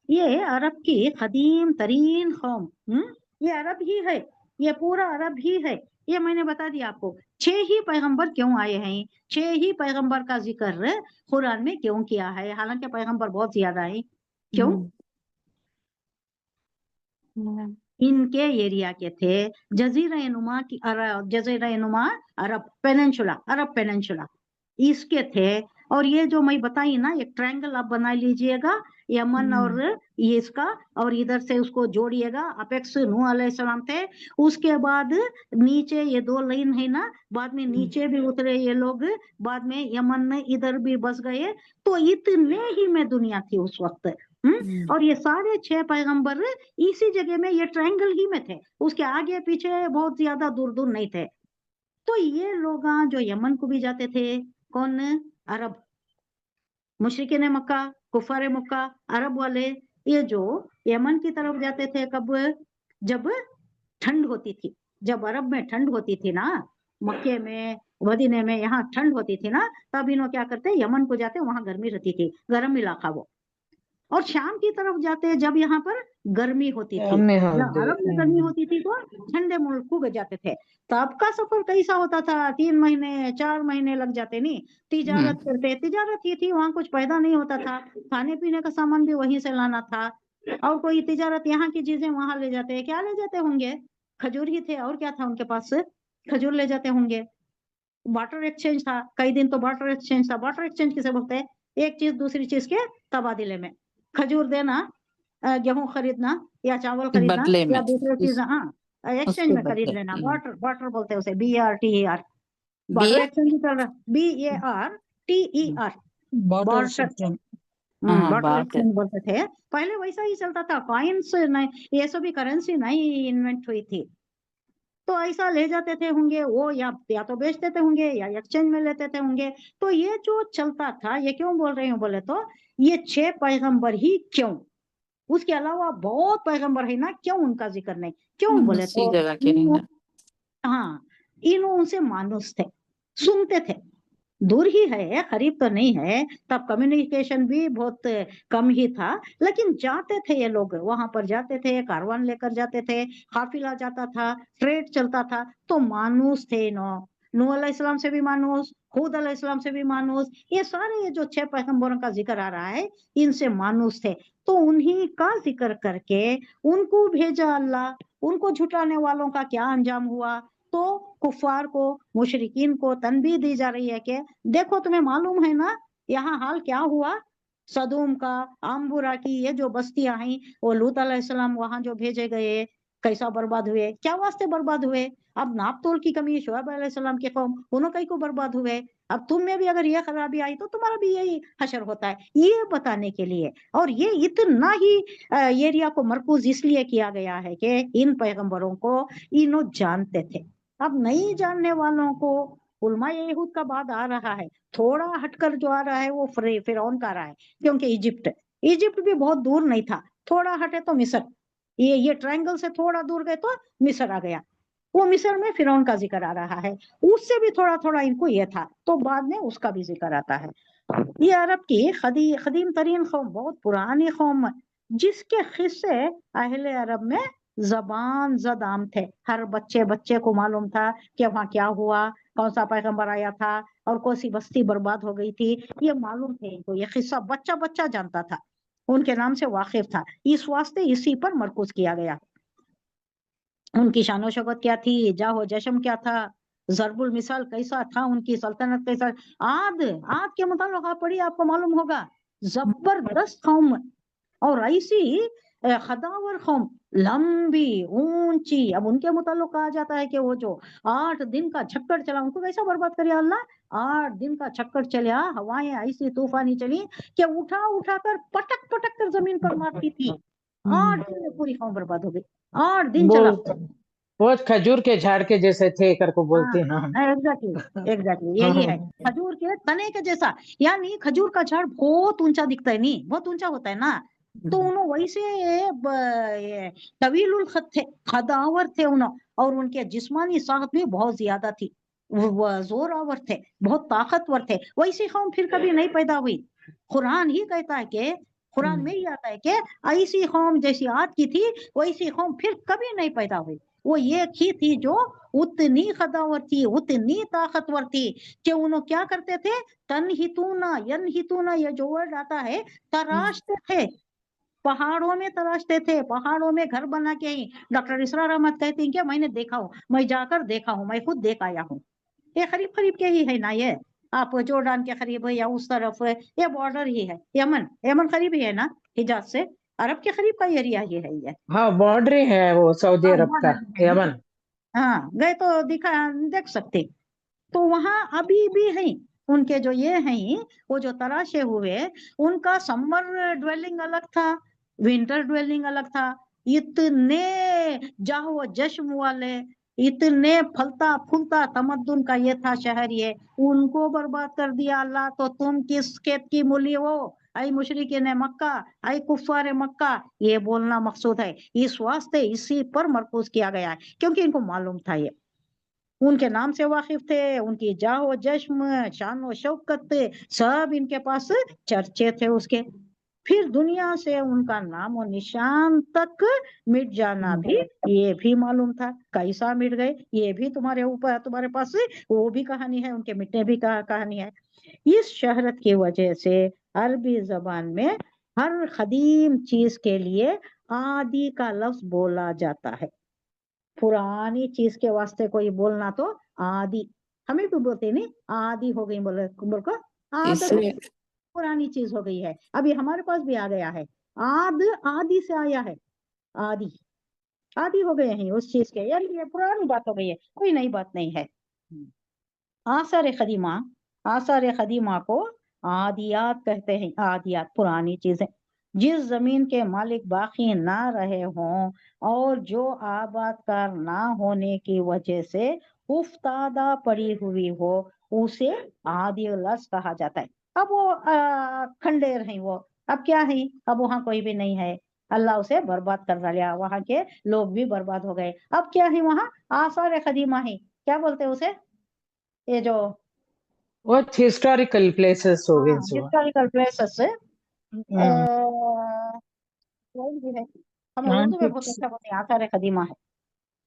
ये अरब की कदीम तरीन कौम, ये अरब ही है, ये पूरा अरब ही है। ये मैंने बता दिया आपको। 6 ही पैगंबर क्यों आए हैं, 6 ही पैगंबर का जिक्र कुरान में क्यों किया है, हालांकि पैगंबर बहुत ज्यादा है। क्यों? इनके एरिया के थे, जजीरा नुमा की, जजीरा नुमा अरब पेनिनसुला, अरब पेनिनसुला इसके थे। और ये जो मैं बताई ना, एक ट्रायंगल आप बना लीजिएगा, यमन और ये इसका, और इधर से उसको जोड़िएगा। अपेक्स नूह अलैहिस्सलाम थे, उसके बाद नीचे ये 2 लाइन है ना, बाद में नीचे भी उतरे ये लोग, बाद में यमन में इधर भी बस गए। तो इतने ही में दुनिया थी उस वक्त। और ये सारे 6 पैगंबर इसी जगह में, ये ट्रायंगल ही में थे, उसके आगे पीछे बहुत ज्यादा दूर दूर नहीं थे। तो ये लोग जो यमन को भी जाते थे, कौन? अरब, मुशरिकीन मक्का, कुफार मक्का, अरब वाले, ये जो यमन की तरफ जाते थे, कब? जब ठंड होती थी, जब अरब में ठंड होती थी ना, मक्के में, मदीने में, यहाँ ठंड होती थी ना, तब इन्हों क्या करते, यमन को जाते, वहां गर्मी रहती थी, गर्म इलाका वो। اور شام کی طرف جاتے جب یہاں پر گرمی ہوتی تھی، میں جب عرب میں گرمی ہوتی تھی تو ٹھنڈے ملکوں میں جاتے تھے. تو اب کا سفر کیسا ہوتا تھا؟ 3 مہینے 4 مہینے لگ جاتے. نہیں تجارت کرتے، تجارت یہ تھی وہاں کچھ پیدا نہیں ہوتا تھا، کھانے پینے کا سامان بھی وہیں سے لانا تھا. اور کوئی تجارت یہاں کی چیزیں وہاں لے جاتے. کیا لے جاتے ہوں گے؟ کھجور ہی تھے، اور کیا تھا ان کے پاس؟ کھجور لے جاتے ہوں گے. بارٹر ایکسچینج تھا، کئی دن تو بارٹر ایکسچینج تھا. بارٹر ایکسچینج کسے بولتے ہیں؟ ایک چیز دوسری چیز کے تبادلے میں. کھجور دینا، گیہوں خریدنا یا چاول خریدنا بدلے میں یا دوسری چیز، ہاں اس ایکسچینج کے میں خرید بدلے لینا. بارٹر بارٹر بولتے ہیں اسے، BARTER. بی بارٹر ایکسچینج چل رہا، BARTER بارٹر. ہاں بارٹر بات ایکسچینج بولتے تھے. پہلے ویسا ہی چلتا تھا. کائنس نہیں، یہ سب بھی کرنسی نہیں انوینٹ ہوئی تھی. تو ایسا لے جاتے تھے ہوں گے وہ، یا تو بیچ دیتے ہوں گے یا ایکسچینج میں لیتے تھے ہوں گے. تو یہ جو چلتا تھا، یہ کیوں بول رہی ہوں بولے تو یہ 6 پیغمبر ہی کیوں، اس کے علاوہ بہت پیغمبر ہے نا، کیوں ان کا ذکر نہیں؟ کیوں بولے تو اسی جگہ کے رہنا. ہاں انہوں ان سے مانوس تھے، سنتے تھے. دور ہی ہے، قریب تو نہیں ہے. تب کمیونیکیشن بھی بہت کم ہی تھا، لیکن جاتے تھے یہ لوگ، وہاں پر جاتے تھے، کاروان لے کر جاتے تھے، قافلہ جاتا تھا، ٹریڈ چلتا تھا. تو مانوس تھے. نوح علیہ السلام سے بھی مانوس، ہود علیہ السلام سے بھی مانوس. یہ سارے جو 6 پیغمبروں کا ذکر آ رہا ہے ان سے مانوس تھے. تو انہی کا ذکر کر کے ان کو بھیجا اللہ. ان کو جھٹانے والوں کا کیا انجام ہوا؟ تو کفار کو، مشرکین کو تنبیہ دی جا رہی ہے کہ دیکھو تمہیں معلوم ہے نا یہاں حال کیا ہوا. صدوم کا، آمبورا کی یہ جو بستیاں ہیں، وہ لوط علیہ السلام وہاں جو بھیجے گئے کیسا برباد ہوئے، کیا واسطے برباد ہوئے؟ اب ناپ تول کی کمی، شعیب علیہ السلام کے قوم انہوں کئی کو برباد ہوئے. اب تم میں بھی اگر یہ خرابی آئی تو تمہارا بھی یہی حشر ہوتا ہے، یہ بتانے کے لیے. اور یہ اتنا ہی ایریا کو مرکوز اس لیے کیا گیا ہے کہ ان پیغمبروں کو انہوں جانتے تھے. اب نہیں جاننے والوں کو علماء یہود کا بعد آ رہا ہے. تھوڑا ہٹ کر جو آ رہا ہے وہ فرعون کا آ رہا ہے، کیونکہ ایجپٹ بھی بہت دور نہیں تھا. تھوڑا ہٹے تو مصر، یہ ٹرائنگل سے تھوڑا دور گئے تو مصر آ گیا. وہ مصر میں فرعون کا ذکر آ رہا ہے. اس سے بھی تھوڑا تھوڑا ان کو یہ تھا، تو بعد میں اس کا بھی ذکر آتا ہے. یہ عرب کی قدیم ترین قوم، بہت پرانی قوم، جس کے قصے اہل عرب میں زبان زد عام تھے. ہر بچے کو معلوم تھا کہ وہاں کیا ہوا، کون سا پیغمبر آیا تھا اور کون سی بستی برباد ہو گئی تھی. یہ معلوم تھے ان کو، یہ قصہ بچہ جانتا تھا، ان کے نام سے واقف تھا. اس واسطے اسی پر مرکوز کیا گیا. ان کی شان و شوکت کیا تھی، جاہ و جشم کیا تھا، ضرب المثال کیسا تھا، ان کی سلطنت کیسا. عاد کے متعلق آپ پڑھی، آپ کو معلوم ہوگا، زبردست قوم اور ایسی خداور قوم، لمبی اونچی. اب ان کے متعلق کہا جاتا ہے کہ وہ جو 8 دن کا چکر چلا، ان کو کیسا برباد کریا اللہ. 8 دن کا چکر چلیا، ہوائیں ایسی طوفانی چلی کہ اٹھا کر پٹک کر زمین پر مارتی تھی. 8 دن میں پوری قوم برباد ہو گئی. 8 دن چلا. وہ کھجور کے جھاڑ کے جیسے تھے کر کو بولتے ہیں. ایگزیکٹلی یہی ہے، کھجور کے تنے کے جیسا. یعنی کھجور کا جھاڑ بہت اونچا دکھتا ہے، نہیں بہت اونچا ہوتا ہے نا. تو انہوں ویسے طویل الخط تھے، خداور تھے انہوں. اور ان کے جسمانی طاقت بھی بہت زیادہ تھی، وہ زور آور تھے، بہت طاقتور تھے. ویسی قوم پھر کبھی نہیں پیدا ہوئی. قرآن ہی کہتا ہے کہ، قرآن میں ہی آتا ہے کہ ایسی قوم جیسی عاد کی تھی ویسی قوم پھر کبھی نہیں پیدا ہوئی. وہ ایک ہی تھی جو اتنی خداور تھی، اتنی طاقتور تھی کہ انہوں کیا کرتے تھے، ینحتونا، یہ جو ورڈ آتا ہے، تراشتے تھے. پہاڑوں میں تراشتے تھے، پہاڑوں میں گھر بنا کے ہی. ڈاکٹر اسرار احمد کہتے ہیں کہ میں نے دیکھا ہوں، میں جا کر دیکھا ہوں، میں خود دیکھ آیا ہوں. یہ قریب کے ہی ہے نا. یہ آپ جورڈان کے قریب ہے یا اس طرف، یہ بارڈر ہی ہے. یمن قریب ہی ہے نا حجاز سے، عرب کے قریب کا ایریا ہی ہے یہ. ہاں بارڈر ہے وہ سعودی عرب کا، یمن. ہاں گئے تو دیکھ سکتے. تو وہاں ابھی بھی ہیں ان کے جو یہ ہیں، وہ جو تراشے ہوئے، ان کا سمر ڈویلنگ الگ تھا، ونٹر ڈویلنگ الگ تھا. اتنے جاہ و جشم والے، اتنے پھلتا پھولتا تمدن کا یہ تھا شہر. یہ ان کو برباد کر دیا اللہ. تو تم کس کھیت کی مولی ہو اے مشرکین مکہ، اے کفار مکہ. یہ بولنا مقصود ہے. اس واسطے اسی پر مرکوز کیا گیا ہے، کیونکہ ان کو معلوم تھا، یہ ان کے نام سے واقف تھے، ان کی جاہ و جشم، شان و شوکت، سب ان کے پاس چرچے تھے اس کے. फिर दुनिया से उनका नाम और निशान तक मिट जाना भी ये भी मालूम था। कैसा मिट गए ये भी तुम्हारे ऊपर, तुम्हारे पास वो भी कहानी है, उनके मिटने भी कहानी है। इस शहरत की वजह से अरबी जबान में हर कदीम चीज के लिए आदि का लफ्ज बोला जाता है। पुरानी चीज के वास्ते कोई बोलना तो आदि, हमें भी बोलते नहीं आदि हो गई, बोल को आदत इसलिए पुरानी चीज हो गई है। अभी हमारे पास भी आ गया है, आदि से आया है, आदि आदि हो गए हैं उस चीज के, यानी ये पुरानी बात हो गई है, कोई नई बात नहीं है। आसार खदीमा को आदियात कहते हैं। आदियात पुरानी चीजें, जिस जमीन के मालिक बाकी ना रहे हों और जो आबादकार ना होने की वजह से उफ्तादा पड़ी हुई हो, उसे आदिलस कहा जाता है। अब वो खंडेर हैं, वो अब क्या है, अब वहां कोई भी नहीं है, अल्लाह उसे बर्बाद कर डाला, वहां के लोग भी बर्बाद हो गए। अब क्या है वहां आसार खदीमा है, क्या बोलते हैं उसे, ये जो What historical places हो गए सो? हिस्टोरिकल प्लेसेस भी है, हमें उर्दू में बहुत अच्छा बोलते हैं, आसार कदीमा है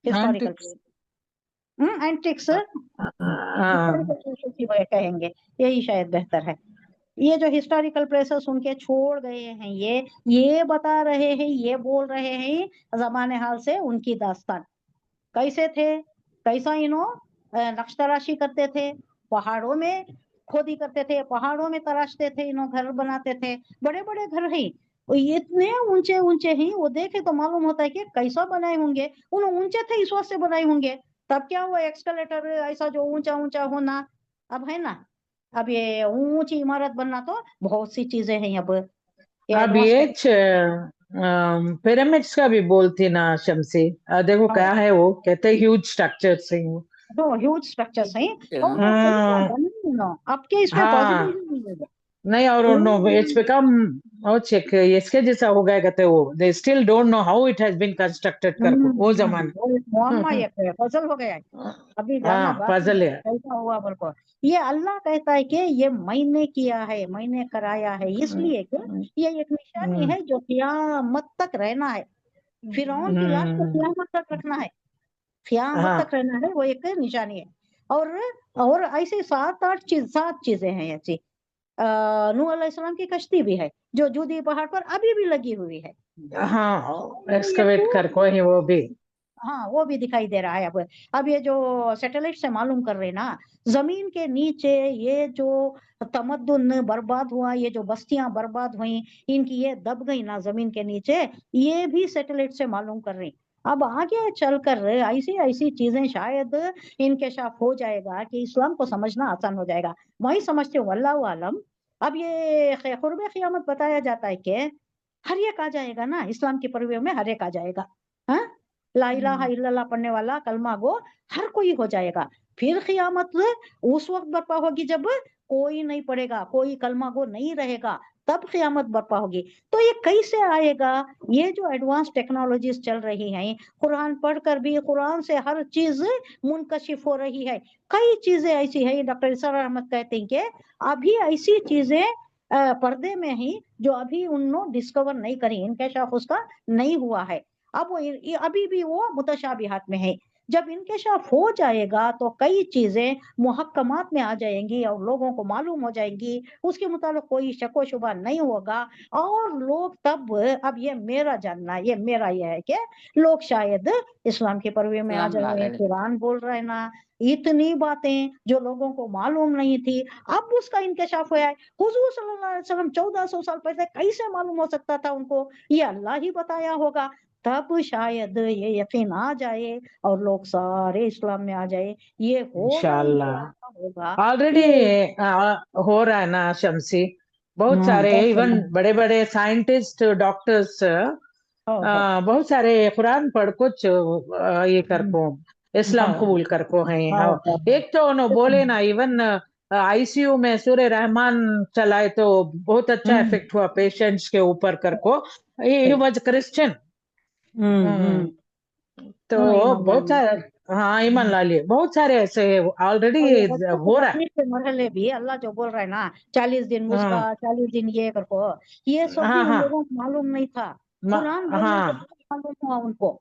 हिस्टोरिकल प्लेस। एंटिक्स कहेंगे, यही शायद बेहतर है। ये जो हिस्टोरिकल प्लेसेस उनके छोड़ गए हैं, ये बता रहे हैं, ये बोल रहे हैं जमाने हाल से उनकी दास्तान कैसे थे, कैसा नक्श तराशी करते थे, पहाड़ों में खोदी करते थे, पहाड़ों में तराशते थे, घर बनाते थे, बड़े बड़े घर हैं, इतने ऊंचे ऊंचे हैं, वो देखे तो मालूम होता है कि कैसा बनाए होंगे, उन ऊंचे थे इस वजह से बनाए होंगे। तब क्या हुआ, एक्सकलेटर ऐसा जो ऊंचा ऊंचा होना अब है ना, अब ये ऊंची इमारत बनना तो बहुत सी चीजें हैं अब अब ये पिरामिड्स का भी बोलती ना शमसी, देखो क्या है वो, कहते हैं ह्यूज स्ट्रक्चर्स हैं वो, तो ह्यूज स्ट्रक्चर्स हैं और वो कैसे बने ना, आपके इसमें पॉसिबल नहीं है नहीं, और नो इट्स बिकम चेक इसके जैसा हो गया, कहते वो they still don't know how it has been constructed करके वो जमाना मुअम्मा ये पजल हो गया है, अभी जानना पजल है। कैसा हुआ बोल को, ये अल्लाह कहता है कि ये मैंने किया है, मैंने कराया है, इसलिए कि ये एक निशानी है जो क़यामत तक रहना है। फिरौन की लाश को क़यामत तक रखना है, क़यामत तक रहना है, वो एक निशानी है। और ऐसे सात चीजें हैं ऐसी। नूह अलैहिस्सलाम की कश्ती भी है जो जूदी पहाड़ पर अभी भी लगी हुई है, एक्सकवेट कर कोई वो भी, वो भी दिखाई दे रहा है। अब ये जो सैटेलाइट से मालूम कर रहे ना, जमीन के नीचे ये जो तमद्दुन बर्बाद हुआ, ये जो बस्तियां बर्बाद हुई, इनकी ये दब गई ना जमीन के नीचे, ये भी सैटेलाइट से मालूम कर रही। अब आगे चलकर ऐसी ऐसी चीजें शायद इंकशाफ हो जाएगा कि इस्लाम को समझना आसान हो जाएगा। वही समझते हो, अल्लाह आलम। अब ये कुर्बे क़यामत बताया जाता है कि हर एक आ जाएगा ना, इस्लाम की परवेश में हर एक आ जाएगा, हाँ, ला इलाहा इल्लल्लाह पढ़ने वाला, कलमा गो, हर कोई हो जाएगा। फिर क़यामत उस वक्त बर्पा होगी जब कोई नहीं पढ़ेगा, कोई कलमा गो नहीं रहेगा, तब क़यामत बर्पा होगी। तो ये कैसे आएगा, ये जो एडवांस टेक्नोलॉजीज चल रही हैं, कुरान पढ़कर भी कुरान से हर चीज मुनकशिफ हो रही है। कई चीजें ऐसी है, डॉक्टर इसरार अहमद कहते हैं कि अभी ऐसी चीजें पर्दे में ही जो अभी उन्होंने डिस्कवर नहीं करी, इंकशाफ उसका नहीं हुआ है। अब वो अभी भी वो मुतशाबिहात में है। जब इंकशाफ हो जाएगा तो कई चीजें मुहक्कमात में आ जाएंगी और लोगों को मालूम हो जाएंगी, उसके मुताबिक कोई शको शुबा नहीं होगा। और लोग तब, अब ये मेरा जानना, ये मेरा ये है कि लोग शायद इस्लाम के परवे में आ जाएंगे। कुरान बोल रहे ना, इतनी बातें जो लोगों को मालूम नहीं थी, अब उसका इंकशाफ हुआ है। हुजूर सल्लल्लाहु अलैहि वसल्लम 1400 साल पहले कैसे मालूम हो सकता था उनको, ये अल्लाह ही बताया होगा। तब शायद ये यकीन आ जाए और लोग सारे इस्लाम में आ जाए। ये इंशाअल्लाह ऑलरेडी हो रहा है ना शमसी, बहुत सारे इवन बड़े बड़े साइंटिस्ट, डॉक्टर्स, बहुत सारे कुरान पढ़ कुछ ये करको इस्लाम कबूल करको हैं। एक तो उन्होंने बोले ना, इवन आईसीयू में सूरे रहमान चलाए तो बहुत अच्छा इफेक्ट हुआ पेशेंट्स के ऊपर करको। ही वाज क्रिश्चियन, तो बहुत सारे हाँ ईमान ला लिए, बहुत सारे ऐसे ऑलरेडी और ये बच्चों को हो रहा है। तकलीफ के मरहले भी अल्लाह जो बोल रहा है ना 40 दिन मुस्का, हाँ 40 दिन ये करको, ये सब भी हाँ उन हाँ लोगों को मालूम नहीं था। कुरान बोलने के हाँ बाद मालूम हुआ उनको।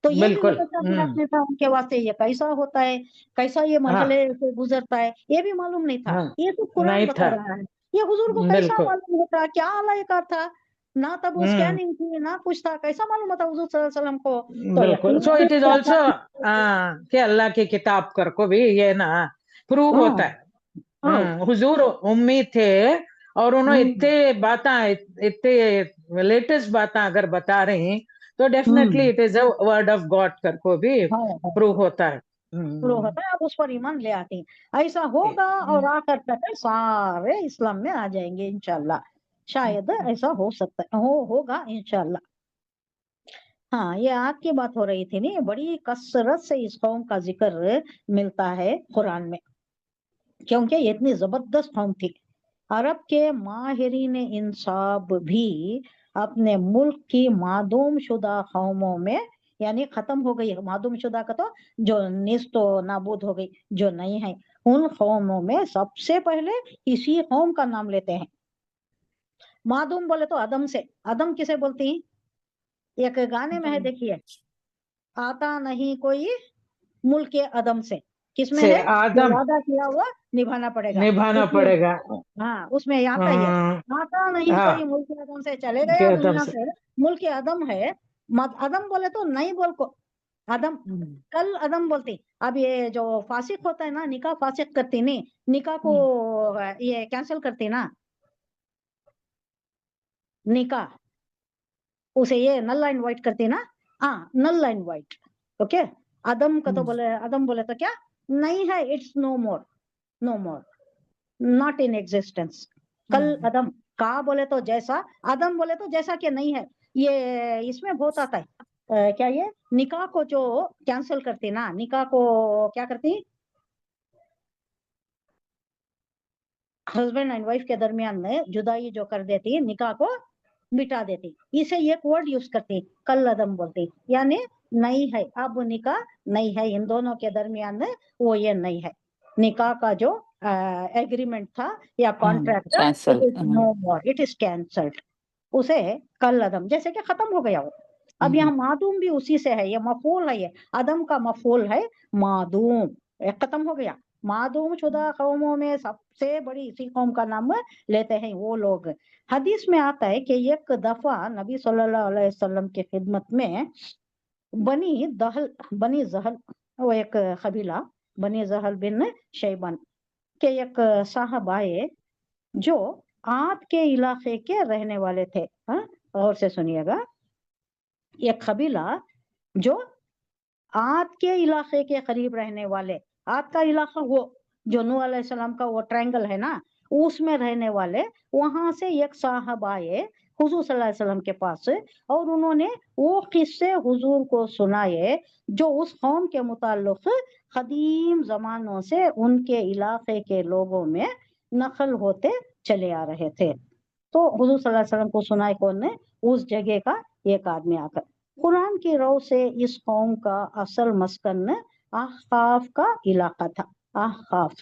तो ये भी बिल्कुल। मदद रखने था उनके वास्ते, ये कैसा होता है, कैसा ये हाँ मरहले से गुजरता है, ये भी मालूम नहीं था। हाँ ये तो कुरान नहीं बता था रहा है। ये हुजूर को कैसा बिल्कुल। मालूम होता, क्या अलायका था, ना तब वो हम्म स्कैनिंग थी ना कुछ था, कैसा मालूम होता हुजूर सल्लल्लाहु अलैहि वसल्लम को। तो बिल्कुल। सो यकीन इट इज से ऑल्सो अल्लाह कि अल्लाह की किताब कर को भी ये ना प्रूव हाँ होता है। हाँ हुजूर उम्मी थे और उन्होंने हम्म इतने बातें, इतने लेटेस्ट बातें अगर बता रहे हैं तो definitely hmm it is a word of God कर को भी हाँ हाँ प्रूव होता है। शुरू होता है, आप उस पर ईमान ले आते हैं, ऐसा होगा और आकर तक सारे इस्लाम में आ जाएंगे इंशाल्लाह। शायद ऐसा हो सकता है, होगा इंशाल्लाह। हाँ, ये आग की बात हो रही थी नहीं, बड़ी कसरत से इस कौम का जिक्र मिलता है कुरान में, क्योंकि ये इतनी जबरदस्त कौम थी। अरब के माहिरीन इंसाब भी अपने मुल्क की मादूम शुदा कौमों में, यानी खत्म हो गई मादूम शुदा का तो जो निस्तो नाबूद हो गई, जो नहीं है, उन कौमों में सबसे पहले इसी कौम का नाम लेते हैं। मादूम बोले तो अदम से, अदम किसे बोलती हैं? एक गाने में है देखिए, आता नहीं कोई मुल्क के अदम से, किसमें से है जो आदम वादा किया हुआ निभाना पड़ेगा, निभाना उसमें पड़ेगा। हाँ उसमें आता ही है। हाँ आता नहीं कोई हाँ मुल्क आदम से, चले गया एकदम दुनिया से। से, मुल्क आदम है। आदम बोले तो नहीं बोल को आदम, कल आदम बोलती। अब ये जो फासिक होता है ना, निकाह फासिक करती नहीं, निकाह को ये कैंसिल करती ना, निकाह उसे ये नल लाइन वाइट करती ना, हाँ नल लाइन वाइट। ओके, आदम का तो बोले, आदम बोले तो क्या नहीं है, it's no more, no more, not in existence. कल अदम का बोले तो जैसा, आदम बोले तो जैसा कि नहीं है। ये इसमें बहुत आता है। क्या ये निकाह को जो कैंसिल करती ना, निकाह को क्या करती, हस्बैंड एंड वाइफ के दरमियान में जुदाई जो कर देती, निकाह को मिटा देती, इसे एक वर्ड यूज करती, कल अदम बोलती, यानी नहीं है, अब निकाह नहीं है इन दोनों के दरमियान में, वो ये नहीं है। निकाह का जो एग्रीमेंट था या contract, it cancel. Is no more, it is cancelled, उसे कल अदम जैसे कि खत्म हो गया वो। अब यहाँ मादूम भी उसी से है, ये मफूल है, ये अदम का मफूल है मादूम, खत्म हो गया। मादूम शुदा कौमों में सबसे बड़ी इसी कौम का नाम लेते हैं वो लोग। हदीस में आता है कि एक दफा नबी सल्लल्लाहु अलैहि वसल्लम की खिदमत में बनी जहल, वो एक कबीला, बनी जहल बिन शैबन के एक साहब आए जो आद के इलाके के रहने वाले थे। हाँ, और से सुनिएगा, एक कबीला जो आद के इलाके के करीब रहने वाले, आद का इलाका वो जो नूह अलैहिस्सलाम का वो ट्रायंगल है ना, उसमें रहने वाले, वहां से एक साहब आए हुजूर सल्लल्लाहु अलैहि वसल्लम के पास, और उन्होंने वो किस्से हुजूर को सुनाए जो उस कौम के मुताल्लिक कदीम जमानों से उनके इलाके के लोगों में नकल होते चले आ रहे थे। तो हुजूर सल्लल्लाहु अलैहि वसल्लम को सुनाए कौन ने? उस जगह का एक आदमी आकर। कुरान की रौ से इस कौम का असल मस्कन आहकाफ का इलाका था। आहकाफ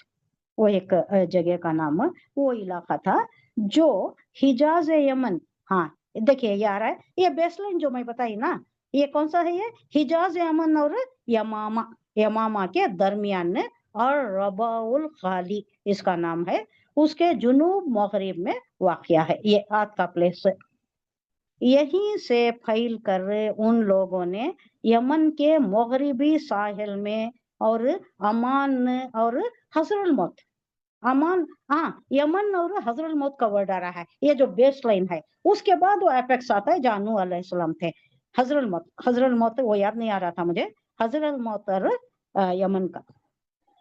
वो एक जगह का नाम, वो इलाका था जो हिजाज यमन, हाँ देखिए ये आ रहा है, ये बेसलाइन जो मैं बताई ना, ये कौन सा है? ये हिजाज यमन और यमामा, यमामा के दरमियान, और रबाउल खाली इसका नाम है, उसके जुनूब मगरिब में वाक़या है ये आद का प्लेस। यहीं से फैल कर उन लोगों ने यमन के मगरिबी साहिल में और अमान और हजरुल मौत, अमान, हाँ यमन और हजरुल मौत का वर्ड आ रहा है, ये जो बेस लाइन है, उसके बाद वो एपेक्स आता है जहाँ नूह अलैहिस्सलाम थे। हजरुल मौत वो याद नहीं आ रहा था मुझे, हजरुल मौत और यमन का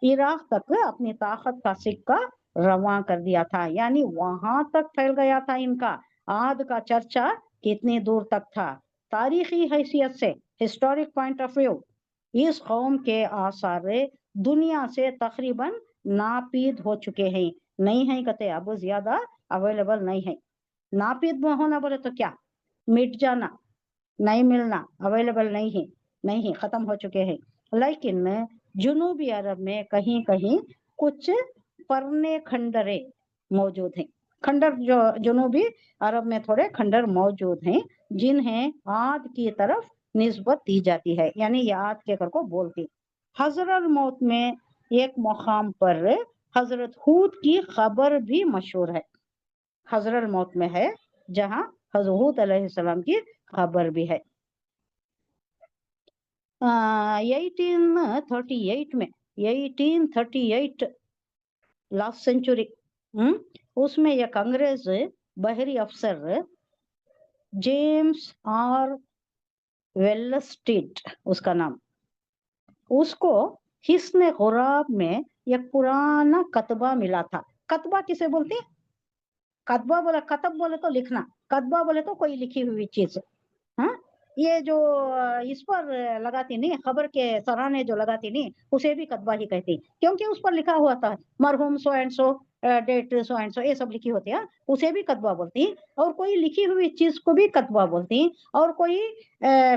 इराक तक अपनी ताकत का सिक्का रवां कर दिया था, यानी वहां तक फैल गया था इनका आद का चर्चा, कितनी दूर तक था। तारीखी हैसियत से, हिस्टोरिक पॉइंट ऑफ व्यू, इस कौम के आसार दुनिया से तकरीबन नापीद हो चुके हैं, नहीं है कहते, अब ज्यादा अवेलेबल नहीं है। नापीद होना बोले तो क्या, मिट जाना, नहीं मिलना, अवेलेबल नहीं है, नहीं है, खत्म हो चुके हैं। لیکن جنوبی عرب میں کہیں کہیں کچھ پرنے کھنڈرے موجود ہیں. کھنڈر جو جنوبی عرب میں تھوڑے کھنڈر موجود ہیں جنہیں عاد کی طرف نسبت دی جاتی ہے، یعنی یہ عاد کے گھر کو بولتی. حضر الموت میں ایک مقام پر حضرت ہود کی خبر بھی مشہور ہے. حضر الموت میں ہے جہاں حضرت ہود علیہ السلام کی خبر بھی ہے. 1838 لاسٹ سینچری اس میں ایک انگریز بحری افسر جیمز آر ویلسٹیڈ اس کا نام، اس کو حصن غراب میں ایک پرانا کتبہ ملا تھا. کتبہ کسے بولتے ہیں؟ کتبہ بولے، کتب بولے تو لکھنا، کتبہ بولے تو کوئی لکھی ہوئی چیز. ہاں، یہ جو اس پر لگاتی نہیں، خبر کے سرانے جو لگاتی نہیں، اسے بھی کتبہ ہی کہتی، کیونکہ اس پر لکھا ہوا تھا مرحوم so and so, date so and so, یہ سب لکھی ہوتی ہے، اسے بھی کتبہ بولتی. اور کوئی لکھی ہوئی چیز کو بھی کتبہ بولتی. اور کوئی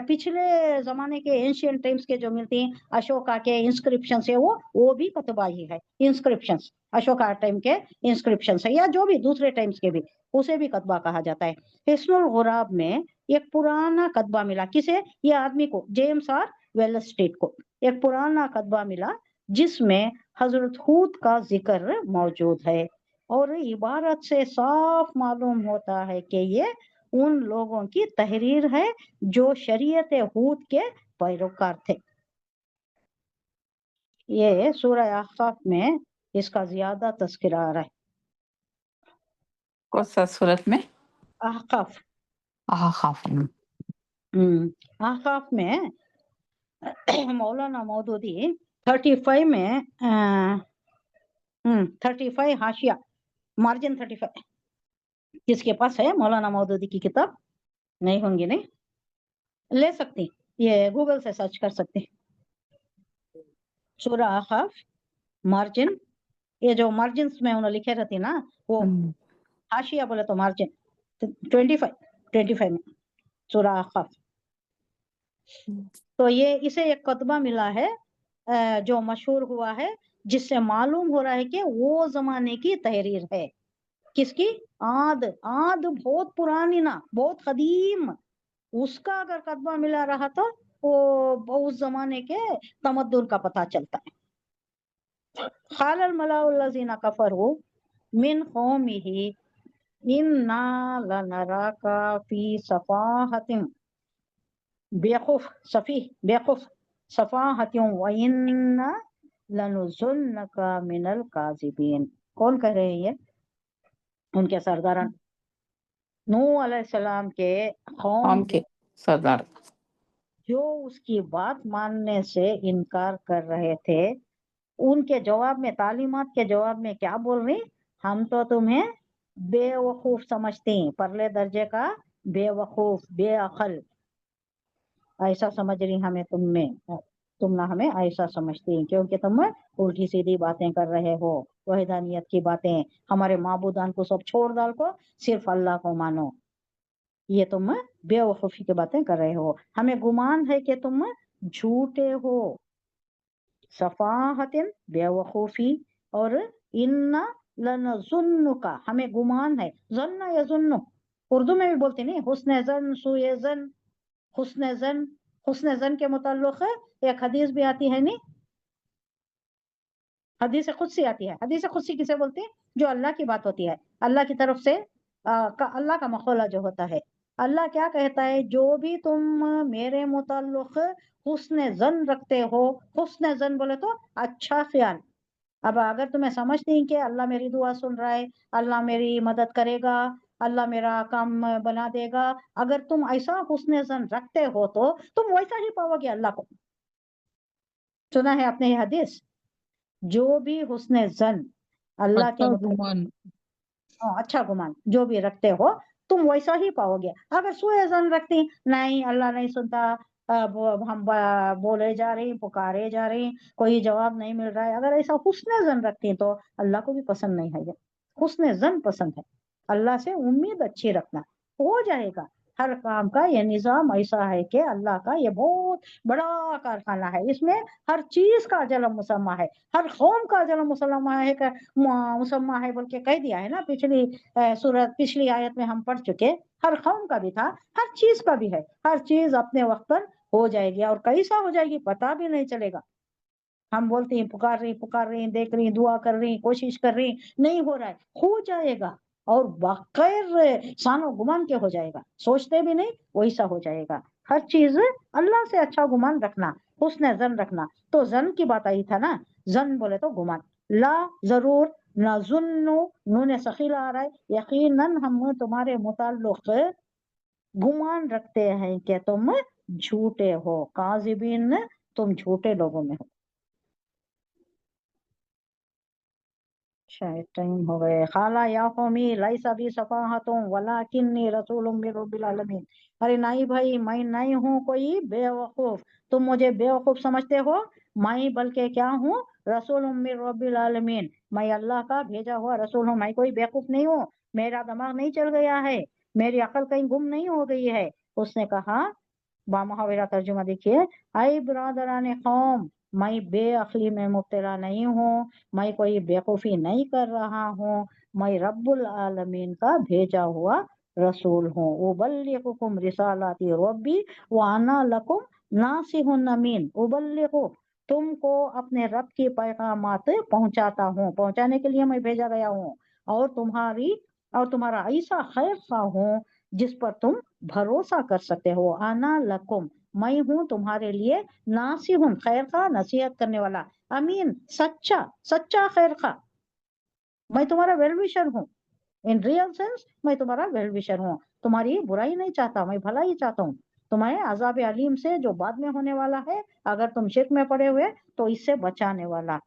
پچھلے زمانے کے اینشینٹ ٹائمز کے جو ملتی ہیں اشوکا کے انسکرپشن سے، وہ بھی کتبہ ہی ہے. انسکرپشن اشوکا ٹائم کے انسکرپشن سے، یا جو بھی دوسرے ٹائمز کے بھی، اسے بھی کتبہ کہا جاتا ہے. حصن الغراب میں ایک پرانا کتبہ ملا. کسے؟ یہ آدمی کو، جیمز آر ویلسٹیڈ کو ایک پرانا کتبہ ملا جس میں حضرت ہود کا ذکر موجود ہے. اور عبارت سے صاف معلوم ہوتا ہے کہ یہ ان لوگوں کی تحریر ہے جو شریعت ہود کے پیروکار تھے. یہ سورہ احقاف میں اس کا زیادہ تذکرہ آ رہا ہے. کون سا صورت میں؟ احقاف. احقاف. احقاف میں مولانا مودودی 35 میں 35 حاشیہ مارجن 35 کس کے پاس ہے؟ مولانا مودودی کی کتاب نہیں ہوں گی، نہیں لے سکتی، یہ گوگل سے سرچ کر سکتے. سورہ احقاف مارجن، یہ جو مارجنز میں انہوں لکھے رہتی نا، وہ حاشیہ بولے تو مارجن 25 میں سورہ احقاف. تو یہ اسے ایک کتبہ ملا ہے جو مشہور ہوا ہے، جس سے معلوم ہو رہا ہے کہ وہ زمانے کی تحریر ہے. کس کی؟ عاد بہت پرانی نا، بہت قدیم، اس کا اگر کتبہ ملا رہا تو وہ اس زمانے کے تمدن کا پتہ چلتا ہے. قال الملأ الذین کفروا من قومه انا لنراک فی سفاہۃ بیوقوف صفاحت وَإِنَّا لَنُظُنَّكَ مِنَ الْكَاذِبِينَ. کون کہہ رہے ہیں یہ؟ ان کے سرداران، نوح علیہ السلام کے قوم کے سردار، جو اس کی بات ماننے سے انکار کر رہے تھے. ان کے جواب میں، تعلیمات کے جواب میں کیا بول رہی؟ ہم تو تمہیں بے وقوف سمجھتے ہیں، پرلے درجے کا بے وقوف، بے عقل، ایسا سمجھ رہی ہمیں، تم نہ ہمیں ایسا سمجھتی ہیں، کیونکہ تم الٹی سیدھی باتیں کر رہے ہو، وحدانیت کی باتیں، ہمارے معبودان کو سب چھوڑ ڈال کو صرف اللہ کو مانو. یہ تم بے وقوفی کی باتیں کر رہے ہو، ہمیں گمان ہے کہ تم جھوٹے ہو. صفاحت بے وقوفی، اور انا لنظنک ہمیں گمان ہے. ظن یا ظن اردو میں بھی بولتے نہیں، حسن ظن، سوء ظن، حسن زن کے متعلق ایک حدیث بھی آتی ہے، نہیں حدیث قدسی آتی ہے. حدیث قدسی کسے بولتے ہیں؟ جو اللہ کی بات ہوتی ہے، اللہ کی طرف سے، اللہ کا مقولہ جو ہوتا ہے. اللہ کیا کہتا ہے؟ جو بھی تم میرے متعلق حسن زن رکھتے ہو، حسن زن بولے تو اچھا خیال. اب اگر تمہیں سمجھتے ہیں کہ اللہ میری دعا سن رہا ہے، اللہ میری مدد کرے گا، اللہ میرا کام بنا دے گا، اگر تم ایسا حسن زن رکھتے ہو تو تم ویسا ہی پاؤ گے اللہ کو. سنا ہے آپ نے یہ حدیث؟ جو بھی حسن زن اللہ کے اچھا گمان جو بھی رکھتے ہو تم ویسا ہی پاؤ گے. اگر سوء زن رکھتی، نہیں اللہ نہیں سنتا، ہم بولے جا رہے ہیں، پکارے جا رہے ہیں، کوئی جواب نہیں مل رہا ہے، اگر ایسا حسن زن رکھتی ہیں تو اللہ کو بھی پسند نہیں ہے. حسن زن پسند ہے، اللہ سے امید اچھی رکھنا، ہو جائے گا. हर काम का ये निज़ाम ऐसा है कि अल्लाह का ये बहुत बड़ा कारखाना है, इसमें हर चीज का अजल मुसम्मा है, हर कौम का अजल मुसम्मा है, मुसम्मा है बोल के कह दिया है ना। पिछली आयत में हम पढ़ चुके, हर कौम का भी था, हर चीज का भी है, हर चीज अपने वक्त पर हो जाएगी, और कैसा हो जाएगी पता भी नहीं चलेगा। हम बोलते हैं पुकार रही, देख रही, दुआ कर रही, कोशिश कर रही, नहीं हो रहा है, हो जाएगा, और बगैर सानो गुमान के हो जाएगा, सोचते भी नहीं वैसा हो जाएगा। हर चीज अल्लाह से अच्छा गुमान रखना, हुस्न जन रखना। तो जन की बात आई था ना, जन बोले तो गुमान, ला जरूर, ना जुन्नु, नून सखीला आ रहा है, यकीनन हम तुम्हारे मुताल्लिक गुमान रखते हैं कि तुम झूठे हो, काजिबीन, तुम झूठे लोगों में हो। शायद टाइम हो गए। खाला या कौमी लैसा बी सफाहतुम वलाकिन्नी रसूलुम मिर रब्बिल आलमीन। अरे नहीं भाई, मैं नहीं हूँ कोई बेवकूफ, तुम मुझे बेवकूफ समझते हो, मैं बल्कि क्या हूँ, रसूलुम मिर रब्बिल आलमीन, मैं अल्लाह का भेजा हुआ रसूल हूँ, मैं कोई बेवकूफ नहीं हूँ, मेरा दिमाग नहीं चल गया है, मेरी अकल कहीं गुम नहीं हो गई है। उसने कहा, बामुहावरा तर्जुमा देखिए, आई ब्रादरान कौम, मैं बेअक्ली में मुब्तला नहीं हूँ, मैं कोई बेवकूफ़ी नहीं कर रहा हूँ, मैं रब्बुल आलमीन का भेजा हुआ रसूल हूँ। उबल्लिगुकुम रिसालाती रब्बी व अना लकुम नासिहुन अमीन। उबल्लिगु, तुमको अपने रब की पैगामात पहुंचाता हूँ, पहुंचाने के लिए मैं भेजा गया हूँ, और तुम्हारा ऐसा खैर खा हूँ जिस पर तुम भरोसा कर सकते हो। आना लकुम, मैं हूँ तुम्हारे लिए, नासिहुन, खैर खा, नसीहत करने वाला, अमीन, सच्चा खैर खा, मैं तुम्हारा वेल विशर हूँ, इन रियल सेंस मैं तुम्हारा वेल विशर हूँ, तुम्हारी बुराई नहीं चाहता, मैं भला ही चाहता हूँ, तुम्हें अजाब अलीम से जो बाद में होने वाला है अगर तुम शिर्क में पड़े हुए तो इससे बचाने वाला।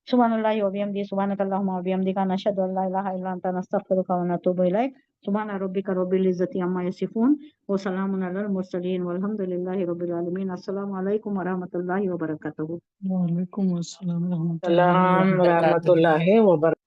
सुब्हानल्लाहि व बिहम्दिही, सुब्हानकल्लाहुम्मा व बिहम्दिका, नशहदु अल्ला इलाहा इल्ला अंता, नस्तगफिरुका व नतूबु इलैक। सुब्हान रब्बिका रब्बिल इज्जति अम्मा यसिफून व सलामुन अलल मुरसलीन वल्हम्दुलिल्लाहि रब्बिल आलमीन। अस्सलामु अलैकुम व रहमतुल्लाहि व बरकातुहू। वालेकुम अस्सलाम सलाम रहमतुल्लाहि व बरकातुहू। रहमतुल्लाहि व बरकातुहू।